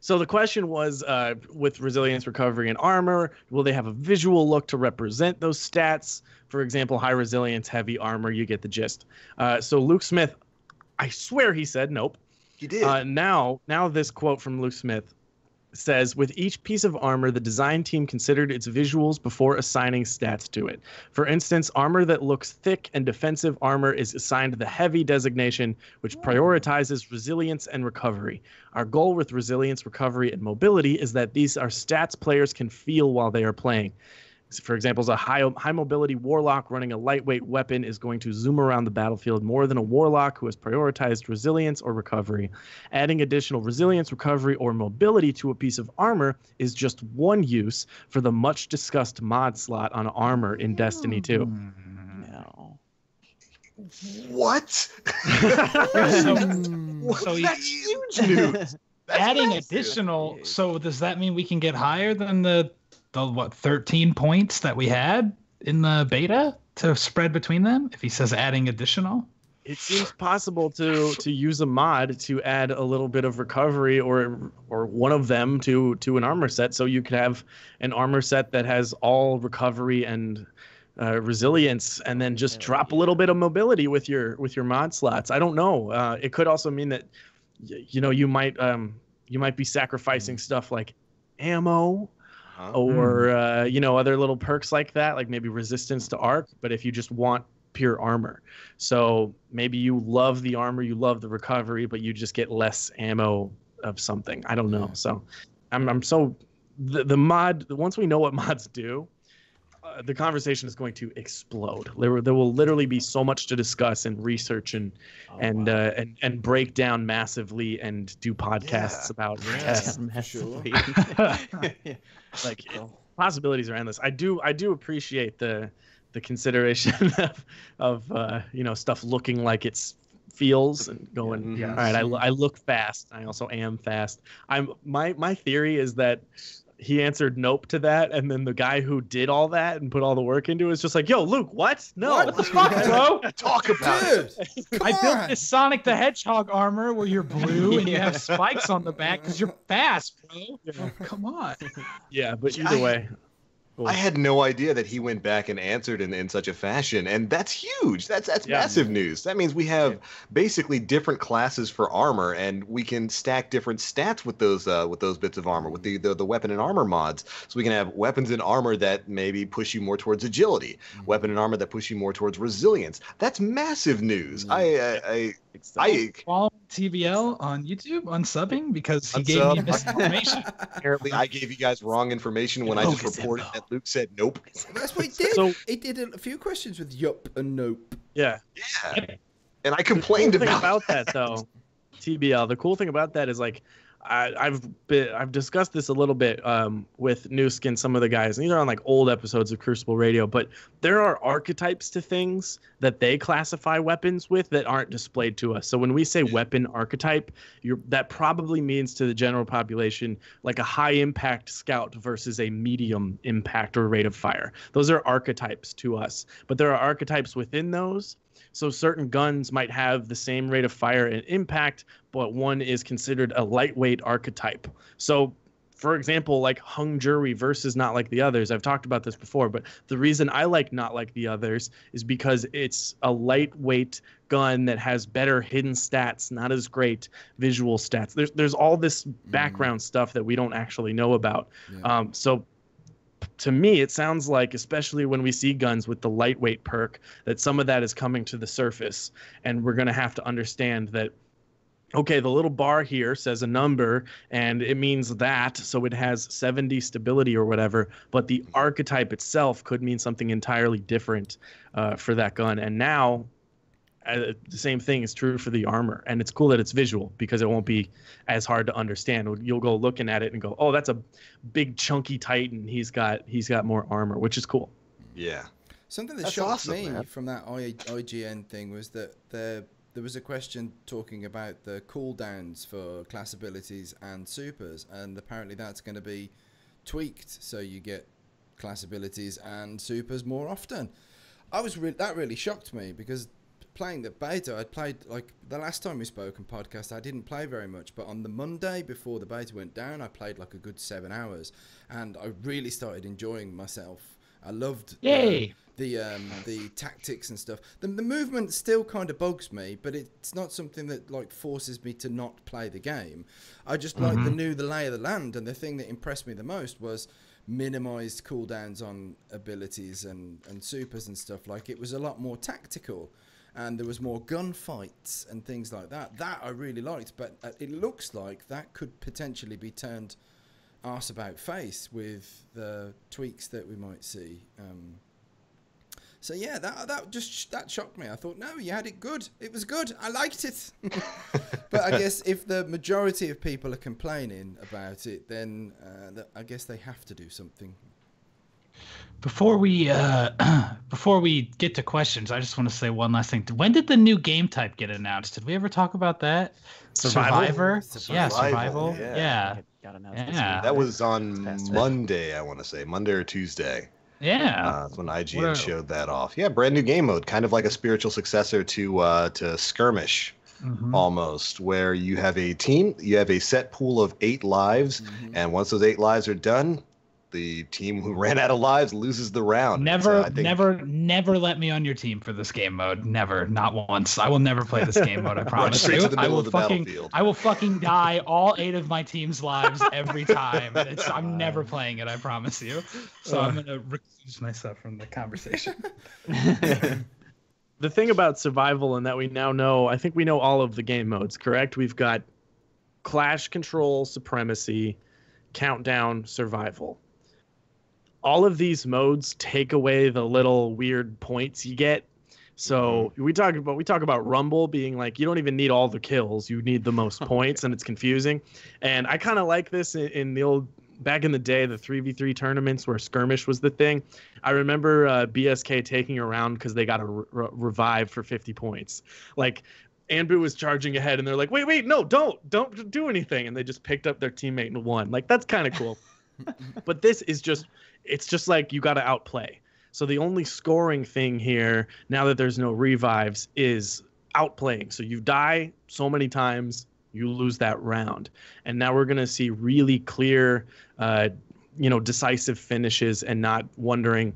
So the question was, with resilience, recovery, and armor, will they have a visual look to represent those stats? For example, high resilience, heavy armor. You get the gist. So Luke Smith, I swear he said nope. He did. Now this quote from Luke Smith says, with each piece of armor, the design team considered its visuals before assigning stats to it. For instance, armor that looks thick and defensive armor is assigned the heavy designation, which prioritizes resilience and recovery. Our goal with resilience, recovery, and mobility is that these are stats players can feel while they are playing. For example, a high mobility warlock running a lightweight weapon is going to zoom around the battlefield more than a warlock who has prioritized resilience or recovery. Adding additional resilience, recovery, or mobility to a piece of armor is just one use for the much discussed mod slot on armor in Destiny 2. No. What? So you- That's huge news. That's adding massive. additional. So does that mean we can get higher than the 13 points that we had in the beta to spread between them? If he says adding additional. It seems possible to use a mod to add a little bit of recovery or one of them to an armor set, so you could have an armor set that has all recovery and resilience, and then just drop a little bit of mobility with your mod slots. I don't know. It could also mean that you might be sacrificing stuff like ammo or other little perks like that, like maybe resistance to arc, but if you just want pure armor. So maybe you love the armor, you love the recovery, but you just get less ammo of something. I don't know. So I'm so the mod, once we know what mods do, the conversation is going to explode. There will literally be so much to discuss and research and break down massively and do podcasts about tests. Massively. Like possibilities are endless. I do appreciate the consideration of stuff looking like it feels and going. Yes. All right, I look fast. I also am fast. My theory is that he answered nope to that, and then the guy who did all that and put all the work into it is just like, yo, Luke, what? No, What? what the fuck, bro? Talk about it. Dude, I come built on. this Sonic the Hedgehog armor where you're blue and you have spikes on the back because you're fast, bro. Oh, come on. Yeah, but either way, cool. I had no idea that he went back and answered in such a fashion, and that's huge. That's massive news. That means we have basically different classes for armor, and we can stack different stats with those bits of armor, with the weapon and armor mods. So we can have weapons and armor that maybe push you more towards agility, weapon and armor that push you more towards resilience. That's massive news. I follow TBL on YouTube on subbing because he gave me misinformation. Apparently, I gave you guys wrong information when I just reported that Luke said nope. That's what he did. So, he did a few questions with yup and nope. Yeah. And I complained about that though. TBL. The cool thing about that is like I've discussed this a little bit with Nusk and some of the guys. And these are on like old episodes of Crucible Radio, but there are archetypes to things that they classify weapons with that aren't displayed to us. So when we say weapon archetype, that probably means to the general population like a high impact scout versus a medium impact or rate of fire. Those are archetypes to us, but there are archetypes within those. So certain guns might have the same rate of fire and impact, but one is considered a lightweight archetype. So, for example, like Hung Jury versus Not Like the Others. I've talked about this before, but the reason I like Not Like the Others is because it's a lightweight gun that has better hidden stats, not as great visual stats. There's all this background stuff that we don't actually know about. Yeah. So to me, it sounds like, especially when we see guns with the lightweight perk, that some of that is coming to the surface. And we're going to have to understand that, okay, the little bar here says a number, and it means that, so it has 70 stability or whatever. But the archetype itself could mean something entirely different for that gun. And now the same thing is true for the armor, and it's cool that it's visual because it won't be as hard to understand. You'll go looking at it and go, oh, that's a big chunky Titan. He's got more armor, which is cool. Yeah. Something that shocked me from that IGN thing was that there was a question talking about the cooldowns for class abilities and supers, and apparently that's going to be tweaked so you get class abilities and supers more often. That really shocked me because playing the beta, I'd played, like the last time we spoke on podcast, I didn't play very much, but on the Monday before the beta went down, I played like a good 7 hours, and I really started enjoying myself. I loved the tactics and stuff. The movement still kind of bugs me, but it's not something that like forces me to not play the game. I just like the lay of the land, and the thing that impressed me the most was minimized cooldowns on abilities and supers and stuff. Like, it was a lot more tactical, and there was more gunfights and things like that. That I really liked, but it looks like that could potentially be turned arse about face with the tweaks that we might see. So yeah, that shocked me. I thought, no, you had it good. It was good. I liked it. But I guess if the majority of people are complaining about it, then I guess they have to do something. Before we get to questions, I just want to say one last thing. When did the new game type get announced? Did we ever talk about that? Survivor? Yeah, Survival. Yeah. That was on Monday, I want to say. Monday or Tuesday. Yeah. That's when IGN showed that off. Yeah, brand new game mode, kind of like a spiritual successor to Skirmish. Almost, where you have a team, you have a set pool of 8 lives, and once those 8 lives are done, the team who ran out of lives loses the round. Never let me on your team for this game mode. Never, not once. I will never play this game mode. I promise you. To the middle of the battlefield. I will fucking die all 8 of my team's lives every time. I'm never playing it. I promise you. So I'm gonna recuse myself from the conversation. The thing about survival, and that we now know, I think we know all of the game modes, correct? We've got Clash, Control, Supremacy, Countdown, Survival. All of these modes take away the little weird points you get. So we talk about Rumble being like, you don't even need all the kills, you need the most points, and it's confusing. And I kind of like this in the old, back in the day, the 3v3 tournaments where Skirmish was the thing. I remember BSK taking a round because they got a revive for 50 points. Like, Anbu was charging ahead, and they're like, wait, no, don't do anything. And they just picked up their teammate and won. Like, that's kind of cool. But this is it's just like you got to outplay. So the only scoring thing here, now that there's no revives, is outplaying. So you die so many times, you lose that round. And now we're going to see really clear decisive finishes and not wondering,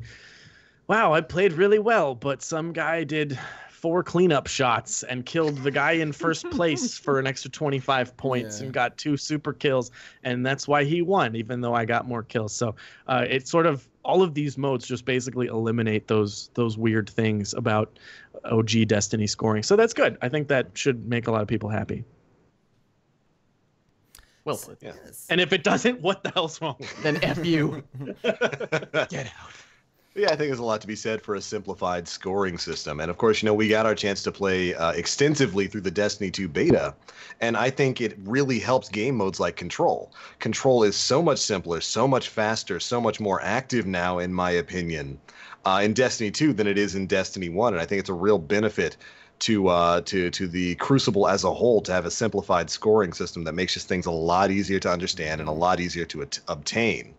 wow, I played really well, but some guy did 4 cleanup shots and killed the guy in first place for an extra 25 points and got 2 super kills, and that's why he won, even though I got more kills. So it's sort of all of these modes just basically eliminate those weird things about OG Destiny scoring. So that's good. I think that should make a lot of people happy. Well put. Yeah. And if it doesn't, what the hell's wrong? Then F you. Get out. Yeah, I think there's a lot to be said for a simplified scoring system. And of course, we got our chance to play extensively through the Destiny 2 beta. And I think it really helps game modes like Control. Control is so much simpler, so much faster, so much more active now, in my opinion, in Destiny 2 than it is in Destiny 1. And I think it's a real benefit to the Crucible as a whole to have a simplified scoring system that makes just things a lot easier to understand and a lot easier to obtain.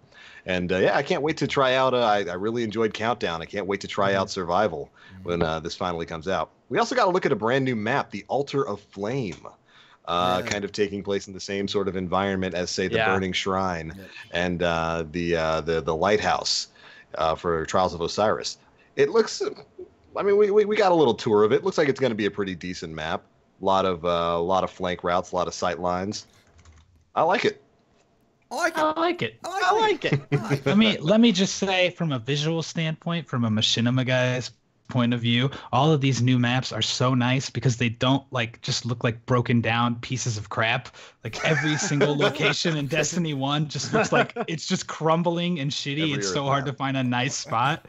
And I can't wait to try out. I really enjoyed Countdown. I can't wait to try out Survival when this finally comes out. We also got to look at a brand new map, the Altar of Flame, kind of taking place in the same sort of environment as, say, the Burning Shrine and the Lighthouse for Trials of Osiris. It looks. I mean, we got a little tour of it. Looks like it's going to be a pretty decent map. A lot of flank routes, a lot of sight lines. I like it. I like it. I mean, let me just say, from a visual standpoint, from a machinima guy's point of view, all of these new maps are so nice because they don't just look like broken down pieces of crap. Like every single location in Destiny 1 just looks like it's just crumbling and shitty. It's so hard to find a nice spot.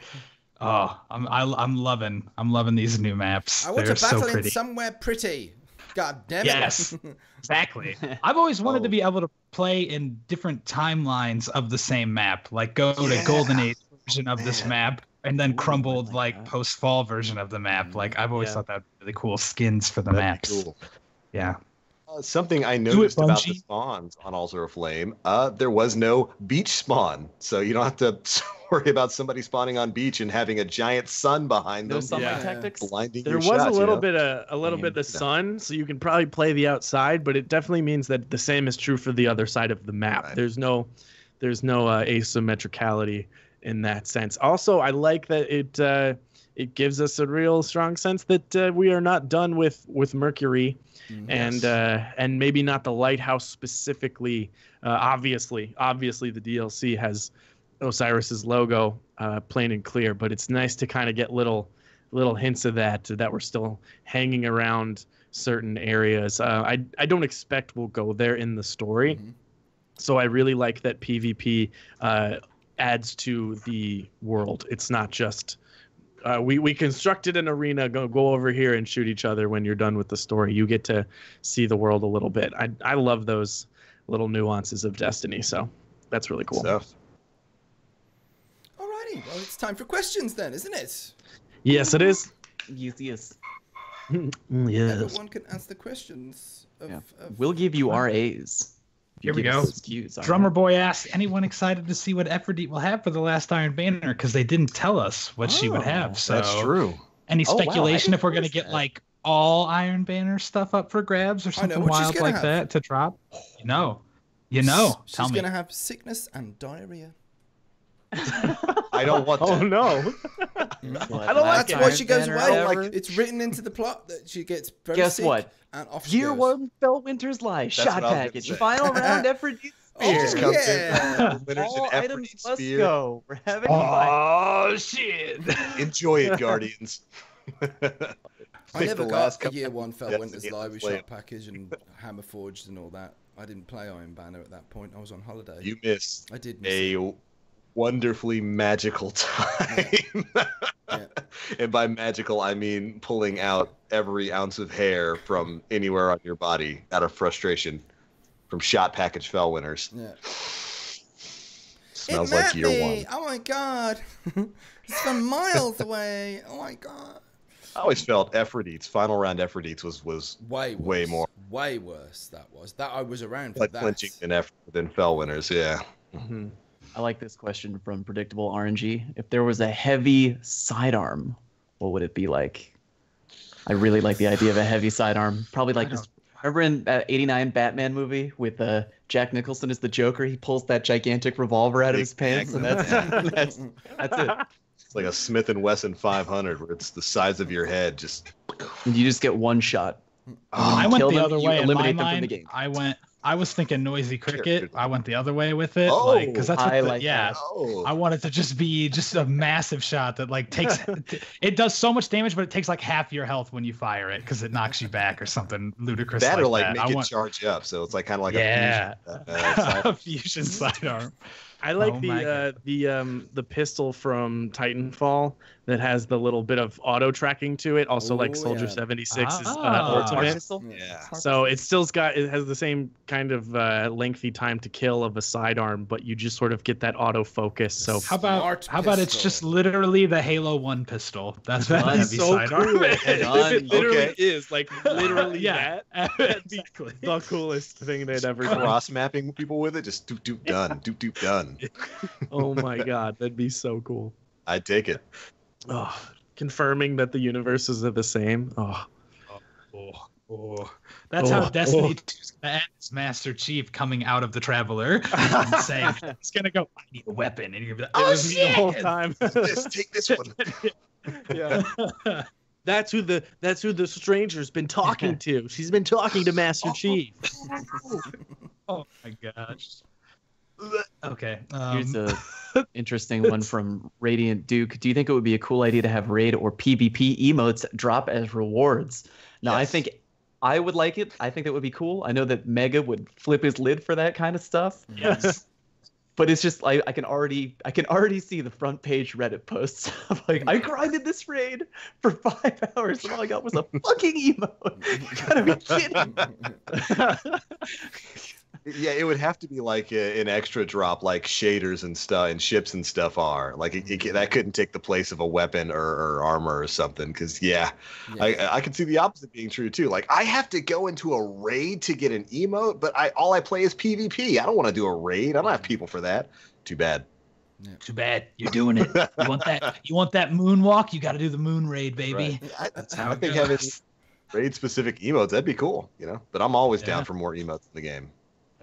Oh, I'm loving these new maps. I want They're to battle so in pretty. somewhere pretty. God damn it. Yes, exactly. I've always wanted to be able to play in different timelines of the same map, like go to Golden Age version of this map and then crumbled post-fall version of the map. Like I've always thought that really cool skins for the maps. Cool. Yeah. Something I noticed about the spawns on Altar of Flame, there was no beach spawn, so you don't have to worry about somebody spawning on beach and having a giant sun behind them. No sunlight tactics. Blinding there your was shots, a little bit of the sun, so you can probably play the outside, but it definitely means that the same is true for the other side of the map. Right. There's no asymmetricality in that sense. Also, I like that it gives us a real strong sense that we are not done with Mercury. Yes. And maybe not the Lighthouse specifically. Obviously the DLC has Osiris's logo plain and clear, but it's nice to kind of get little hints of that we're still hanging around certain areas. I don't expect we'll go there in the story, so I really like that PvP adds to the world. It's not just we constructed an arena, go over here and shoot each other. When you're done with the story, you get to see the world a little bit. I love those little nuances of Destiny, so that's really cool. Stuff. Alrighty, well, it's time for questions then, isn't it? Yes, it is. Yes. Yes. Everyone can ask the questions. We'll give you our A's. Here we go. Drummer Boy asks, anyone excited to see what Aphrodite will have for the last Iron Banner? Because they didn't tell us what she would have. So that's true. Any speculation if we're going to get all Iron Banner stuff up for grabs or something wild like that to drop? You know. She's going to have sickness and diarrhea. I don't want that. Oh, no. I don't like it. That's why she goes away. It's written into the plot that she gets very sick. Guess what? And off Year 1 Felwinter's Life shot package. Final round Aphrodite Spear. All items must go. We're having fun. Shit. Enjoy it, Guardians. I never got a Year 1 Felwinter's Life with shot package and Hammer Forged and all that. I didn't play Iron Banner at that point. I was on holiday. You missed. I did miss a wonderfully magical time. And by magical, I mean pulling out every ounce of hair from anywhere on your body out of frustration from shot package Felwinters. Yeah. Smells like Year 1. Oh my god. It's from miles away. Oh my god. I always felt Aphrodite's final round Aphrodite's was way more. Way worse. That I was around for like that. flinching than Felwinters, yeah. Mm-hmm. I like this question from Predictable RNG. If there was a heavy sidearm, what would it be like? I really like the idea of a heavy sidearm. Probably like this Remember in that '89 Batman movie with Jack Nicholson as the Joker? He pulls that gigantic revolver out of his pants, and that's it. It's like a Smith & Wesson 500, where it's the size of your head. Just you just get one shot. I went the other way. In my eliminate them from the mind, game. I was thinking Noisy Cricket. I went the other way with it, Oh, because that's what I like yeah. that. oh, I want it to just be a massive shot that like takes it does so much damage, but it takes like half your health when you fire it because it knocks you back or something ludicrous. that like or like that. make I it want, charge up, so it's like kind of like yeah, a a fusion sidearm. I like Oh my the pistol from Titanfall that has the little bit of auto tracking to it, also like Oh, Soldier yeah. 56's Ah. ultimate. Yeah. So it has the same kind of lengthy time to kill of a sidearm, but you just sort of get that auto focus. So How Smart about it's pistol. just literally the Halo 1 pistol? That's what that'd be heavy so sidearm cool. is. If it literally Okay. is like literally Yeah, that'd be exactly. the coolest thing they'd ever done. Cross mapping people with it, just doop doop done, doop doop done. Oh my god, that'd be so cool. I'd take it. Oh, confirming that the universes are the same. Oh, That's how Oh, Destiny oh. 2's gonna end. Is Master Chief coming out of the Traveler and saying, "He's gonna go. I need a weapon," and you're gonna be like, it "Oh was me the whole shit!" time. Take this one. Yeah. That's who the stranger's been talking to. She's been talking to Master Chief. Oh my gosh. Okay. Here's a interesting one from Radiant Duke. Do you think it would be a cool idea to have raid or PvP emotes drop as rewards? Now, I Yes. think I would like it. I think that would be cool. I know that Mega would flip his lid for that kind of stuff. Yes. But it's just like I can already see the front page Reddit posts of like I grinded this raid for 5 hours and all I got was a fucking emote. You gotta be kidding. Yeah, it would have to be like an extra drop, like shaders and stuff, and ships and stuff are. Like that couldn't take the place of a weapon or armor or something. Because I could see the opposite being true too. Like I have to go into a raid to get an emote, but all I play is PvP. I don't want to do a raid. I don't have people for that. Too bad. Too bad you're doing it. You want that? You want that moonwalk? You got to do the moon raid, baby. Right. That's how I it think goes. having raid specific emotes, that'd be cool. But I'm always Yeah. down for more emotes in the game.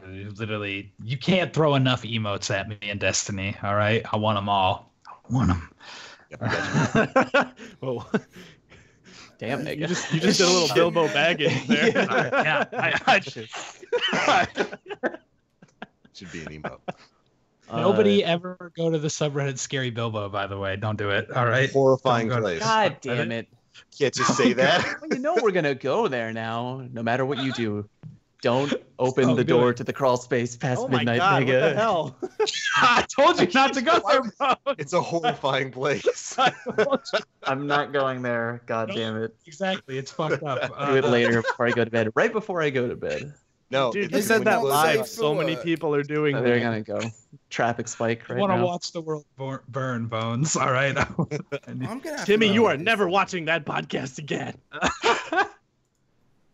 Literally, you can't throw enough emotes at me in Destiny. All right, I want them all. I want them. Whoa. Damn, You Mega. just did a little Bilbo Baggins there. Yeah, I Should be an emote. Nobody ever go to the subreddit Scary Bilbo, by the way. Don't do it. All right. Horrifying Don't go to- place. God damn it. Can't just say that. Well, you know we're gonna go there now, no matter what you do. Don't open So the door good. to the crawl space past Oh my midnight, god, Mega. what the hell? I told you not to go there, bro. It's a horrifying place. I'm not going there. God damn it. Exactly. It's fucked up. Do it later before I go to bed. Right before I go to bed. No, Dude, it's you This said is that not live. safe So for many work. people are doing So they're that. gonna go. Traffic spike I right want to now. watch the world burn, Bones. All right. I'm gonna have Timmy, to you look are at this. never watching that podcast again.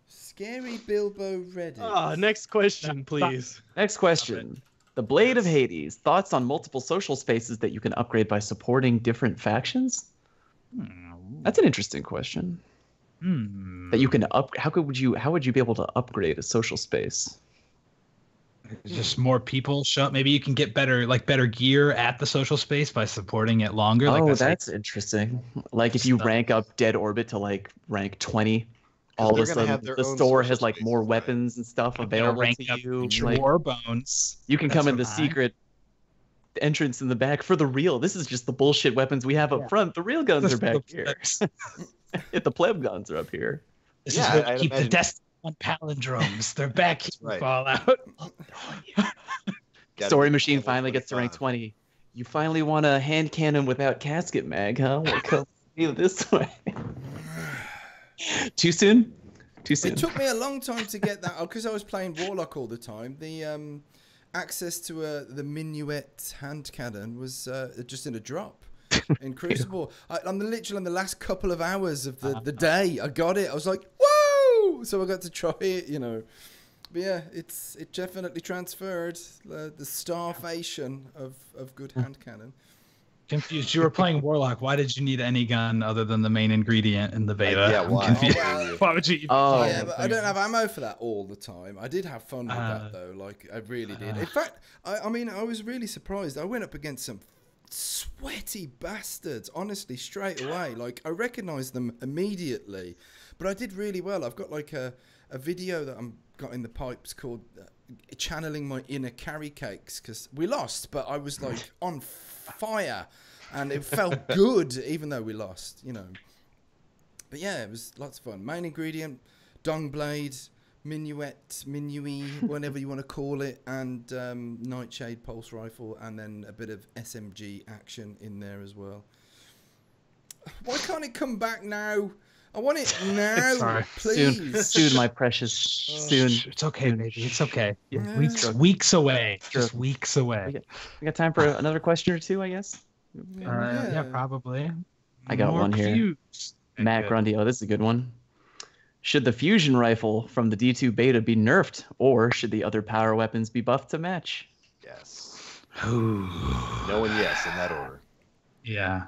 Scary Bilbo Reddit. Next question, please. Next question. The Blade of Hades. Thoughts on multiple social spaces that you can upgrade by supporting different factions? That's an interesting question. Hmm. That you can how would you be able to upgrade a social space? Just more people show up. Maybe you can get better gear at the social space by supporting it longer. Like Oh, that's that's interesting. Like if you Stuff. rank up Dead Orbit to like rank 20, all of they're a gonna have sudden their the own store social has like more spaces, right? weapons and stuff like available rank to up you. your Like, war bones. you can come in the That's fine. secret entrance in the back for the real. This is just the bullshit weapons we have up Yeah. front. The real guns are Just back the here. flex. The pleb guns are up here. This Yeah, is where I we keep the imagine- Destiny on palindromes. They're back here, right. Fallout. Gotta Story be Machine level finally gets to rank 25. 20. You finally want a hand cannon without casket mag, huh? Well, come you this way. Too soon? Too soon. It took me a long time to get that because I was playing Warlock all the time. The access to the Minuet hand cannon was just in a drop in Crucible. I'm literally on the last couple of hours of the day. I got it. I was like, whoa! So I got to try it, But yeah, it definitely transferred the starvation of good hand cannon. confused. You were playing Warlock. Why did you need any gun other than the main ingredient in the beta? Yeah, why? I'm confused. Well, Why would you? Oh, yeah, but I don't have ammo for that all the time. I did have fun with that though. Like I really did. In fact, I mean, I was really surprised. I went up against some sweaty bastards. Honestly, straight away. Like I recognized them immediately. But I did really well. I've got like a video that I'm got in the pipes called channeling my inner carry cakes, because we lost, but I was like on fire, and it felt good even though we lost, you know. But yeah, it was lots of fun. Main ingredient, Dong Blade, Minuet, whatever you want to call it, and Nightshade Pulse Rifle, and then a bit of SMG action in there as well. Why can't it come back now? I want it now, Sorry. please. Soon, my precious. Soon. It's okay, baby. It's okay. Yeah. Weeks away. Sure. Just weeks away. We got time for another question or two, I guess. Yeah, probably. I got More one here. views. Matt Good. Grundy. Oh, this is a good one. Should the fusion rifle from the D2 beta be nerfed, or should the other power weapons be buffed to match? Yes. Ooh. No and yes in that order. Yeah.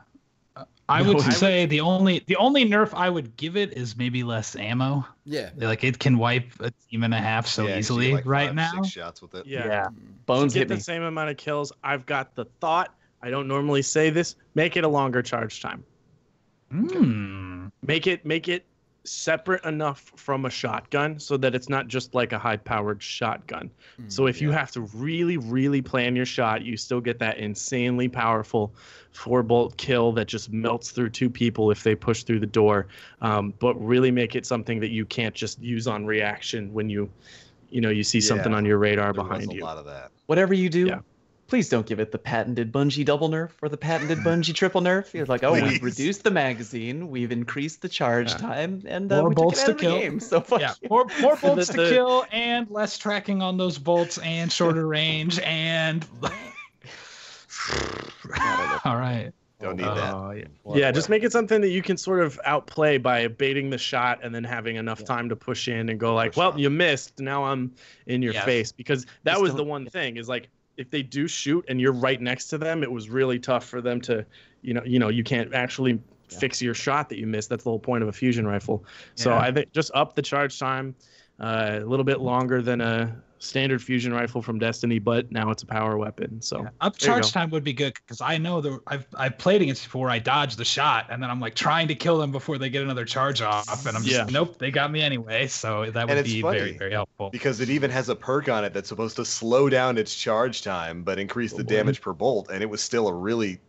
I would say the only nerf I would give it is maybe less ammo. Yeah. Like it can wipe a team and a half so Yeah, 'cause you easily get like right 5, now. 6 shots with it. Yeah. Bones to hit get me. the same amount of kills. I've got the thought. I don't normally say this. Make it a longer charge time. Make it separate enough from a shotgun so that it's not just like a high-powered shotgun. So if you have to really, really plan your shot, you still get that insanely powerful 4-bolt kill that just melts through 2 people if they push through the door. But really make it something that you can't just use on reaction when you see something on your radar There was behind a you. lot of that. Whatever you do, Yeah. please don't give it the patented Bungie double nerf or the patented Bungie triple nerf. You're like, oh, Please. we've reduced the magazine, we've increased the charge time, and More we took bolts it out to of the kill. game. So fuck Yeah, you. more bolts to the- kill and less tracking on those bolts and shorter range and. All right. Don't need that. Oh, yeah. Yeah, just make it something that you can sort of outplay by baiting the shot and then having enough time to push in and go like, well, you missed. Now I'm in your Yes. face. Because that Just was don't- the one thing is like, if they do shoot and you're right next to them, it was really tough for them to, you can't actually fix your shot that you missed. That's the whole point of a fusion rifle. So Yeah. I think just up the charge time, a little bit longer than a standard fusion rifle from Destiny, but now it's a power weapon. So Up there you charge go. time would be good because I know that I've played against before. I dodged the shot and then I'm like trying to kill them before they get another charge off, and I'm just nope, they got me anyway. So that would it's be funny, very, very helpful. Because it even has a perk on it that's supposed to slow down its charge time but increase the boy. damage per bolt, and it was still a really,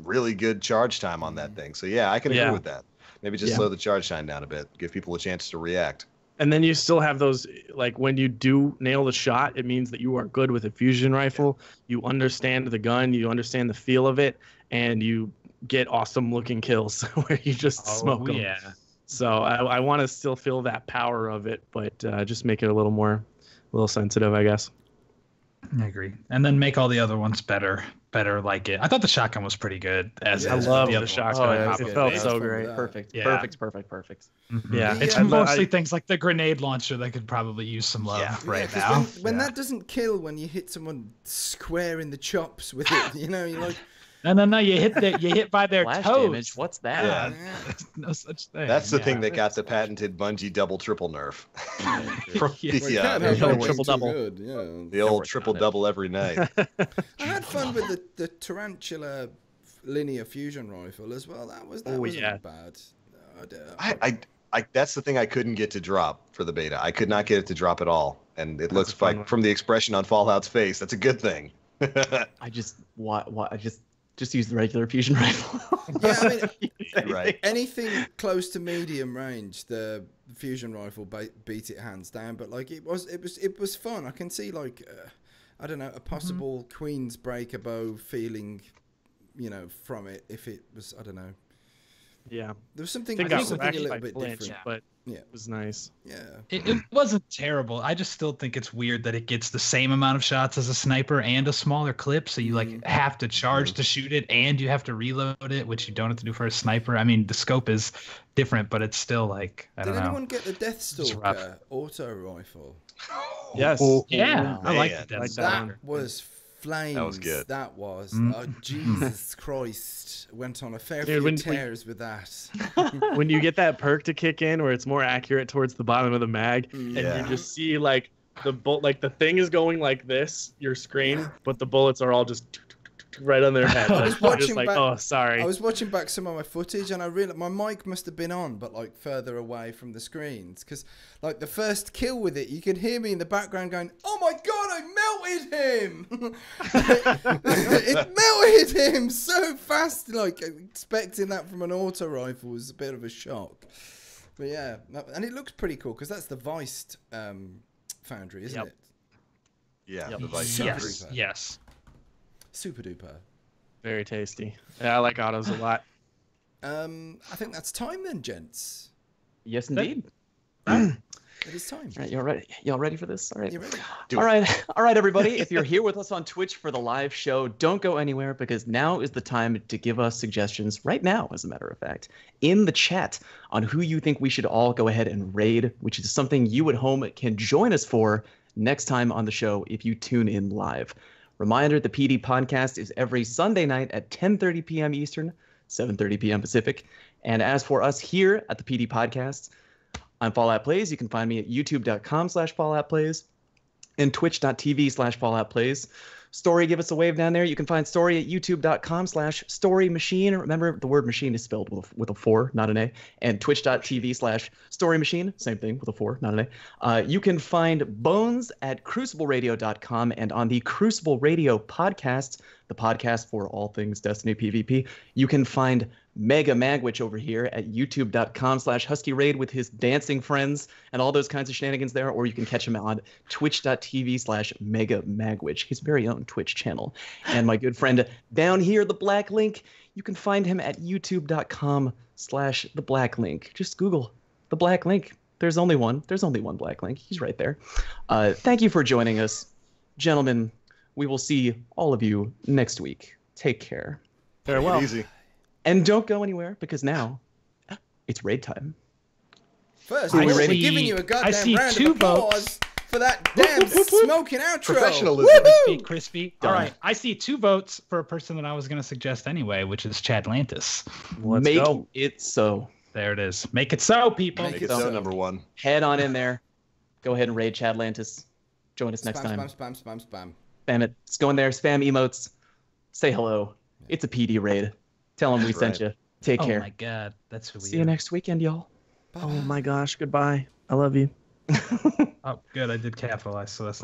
really good charge time on that thing. So yeah, I can agree with that. Maybe just slow the charge time down a bit, give people a chance to react. And then you still have those, like when you do nail the shot, it means that you are good with a fusion rifle. You understand the gun, you understand the feel of it, and you get awesome looking kills where you just smoke them. Yeah. So I want to still feel that power of it, but just make it a little sensitive, I guess. I agree. And then make all the other ones better like it. I thought the shotgun was pretty good. As I as love the the other shotgun. ones. It felt That's so fun great. with that. Perfect. Yeah. Perfect. Yeah, It's Yeah. mostly things like the grenade launcher that could probably use some love right 'cause now. when that doesn't kill when you hit someone square in the chops with it, you're like, No, you hit by their Flash toes. damage. What's that? Yeah. There's no such thing. That's the Yeah. thing that got the patented Bungie double triple nerf. From Yeah. the, well, you can't have no that way triple too double. good, yeah. the old working triple on it. double every night. I had fun with the tarantula linear fusion rifle as well. That wasn't bad. That's the thing I couldn't get to drop for the beta. I could not get it to drop at all, and it looks a fun like one. from the expression on Fallout's face, that's a good thing. I just use the regular fusion rifle. Yeah, I mean, Right. anything close to medium range, the fusion rifle beat it hands down. But like it was fun. I can see like I don't know, a possible Queen's Breaker bow feeling, from it if it was, I don't know. Yeah. There was something, It there got was something a whacked little by bit flinch, different. but Yeah. it was nice. Yeah. It wasn't terrible. I just still think it's weird that it gets the same amount of shots as a sniper and a smaller clip. So you have to charge to shoot it and you have to reload it, which you don't have to do for a sniper. I mean, the scope is different, but it's still like, I Did don't know. anyone get the rough. Deathstalker auto rifle? Yes. Yeah, I like man. that. Like That one. was flames. That was good. That was. Oh, Jesus Christ. Went on a fair few tears with that. When you get that perk to kick in where it's more accurate towards the bottom of the mag, and you just see like the thing is going like this, your screen, but the bullets are all just right on their head. I was watching like, back, oh, sorry. I was watching back some of my footage, and I realized my mic must have been on, but like further away from the screens, because like the first kill with it, you could hear me in the background going, "Oh my god, I melted him!" It melted him so fast. Like expecting that from an auto rifle was a bit of a shock. But yeah, and it looks pretty cool because that's the Viced foundry, isn't it? Yeah. Yep. The Vice Yes. Yes. Super duper. Very tasty. Yeah, I like autos a lot. I think that's time then, gents. Yes, indeed. It is time. All right, y'all ready? Y'all ready for this? All right. You ready? All right, everybody. If you're here with us on Twitch for the live show, don't go anywhere because now is the time to give us suggestions. Right now, as a matter of fact, in the chat on who you think we should all go ahead and raid, which is something you at home can join us for next time on the show if you tune in live. Reminder, the PD podcast is every Sunday night at 10:30 p.m. Eastern, 7:30 p.m. Pacific. And as for us here at the PD podcast, I'm Fallout Plays. You can find me at youtube.com/FalloutPlays and twitch.tv/FalloutPlays. Story, give us a wave down there. You can find Story at youtube.com/StoryMachine. Remember, the word machine is spelled with a 4, not an A. And twitch.tv/StoryMachine. Same thing with a 4, not an A. You can find Bones at crucibleradio.com and on the Crucible Radio podcast, the podcast for all things Destiny PvP. You can find Mega Magwitch over here at youtube.com/HuskyRaid with his dancing friends and all those kinds of shenanigans there, or you can catch him on twitch.tv/Mega Magwitch, his very own Twitch channel. And my good friend down here, the Black Link, you can find him at youtube.com/the Black Link. Just Google the Black Link. There's only one. There's only one Black Link. He's right there. Thank you for joining us, gentlemen. We will see all of you next week. Take care. Farewell. Easy. And don't go anywhere because now it's raid time. First, I we're see- giving you a goddamn see round two of applause votes. for that damn smoking outro. Professionalism. Woohoo! Crispy. Done. All right. I see 2 votes for a person that I was going to suggest anyway, which is Chadlantis. Let's Make go. it so. There it is. Make it so, people. Make Make it it so, so. number one. Head on in there. Go ahead and raid Chadlantis. Join us next time. Spam. Spam it. Just go in there. Spam emotes. Say hello. It's a PD raid. Tell them we That's sent right. you. Take Oh care. my God. That's who we See you are. next weekend, y'all. Oh my gosh. Goodbye. I love you. Oh, good. I did capitalize, so that's not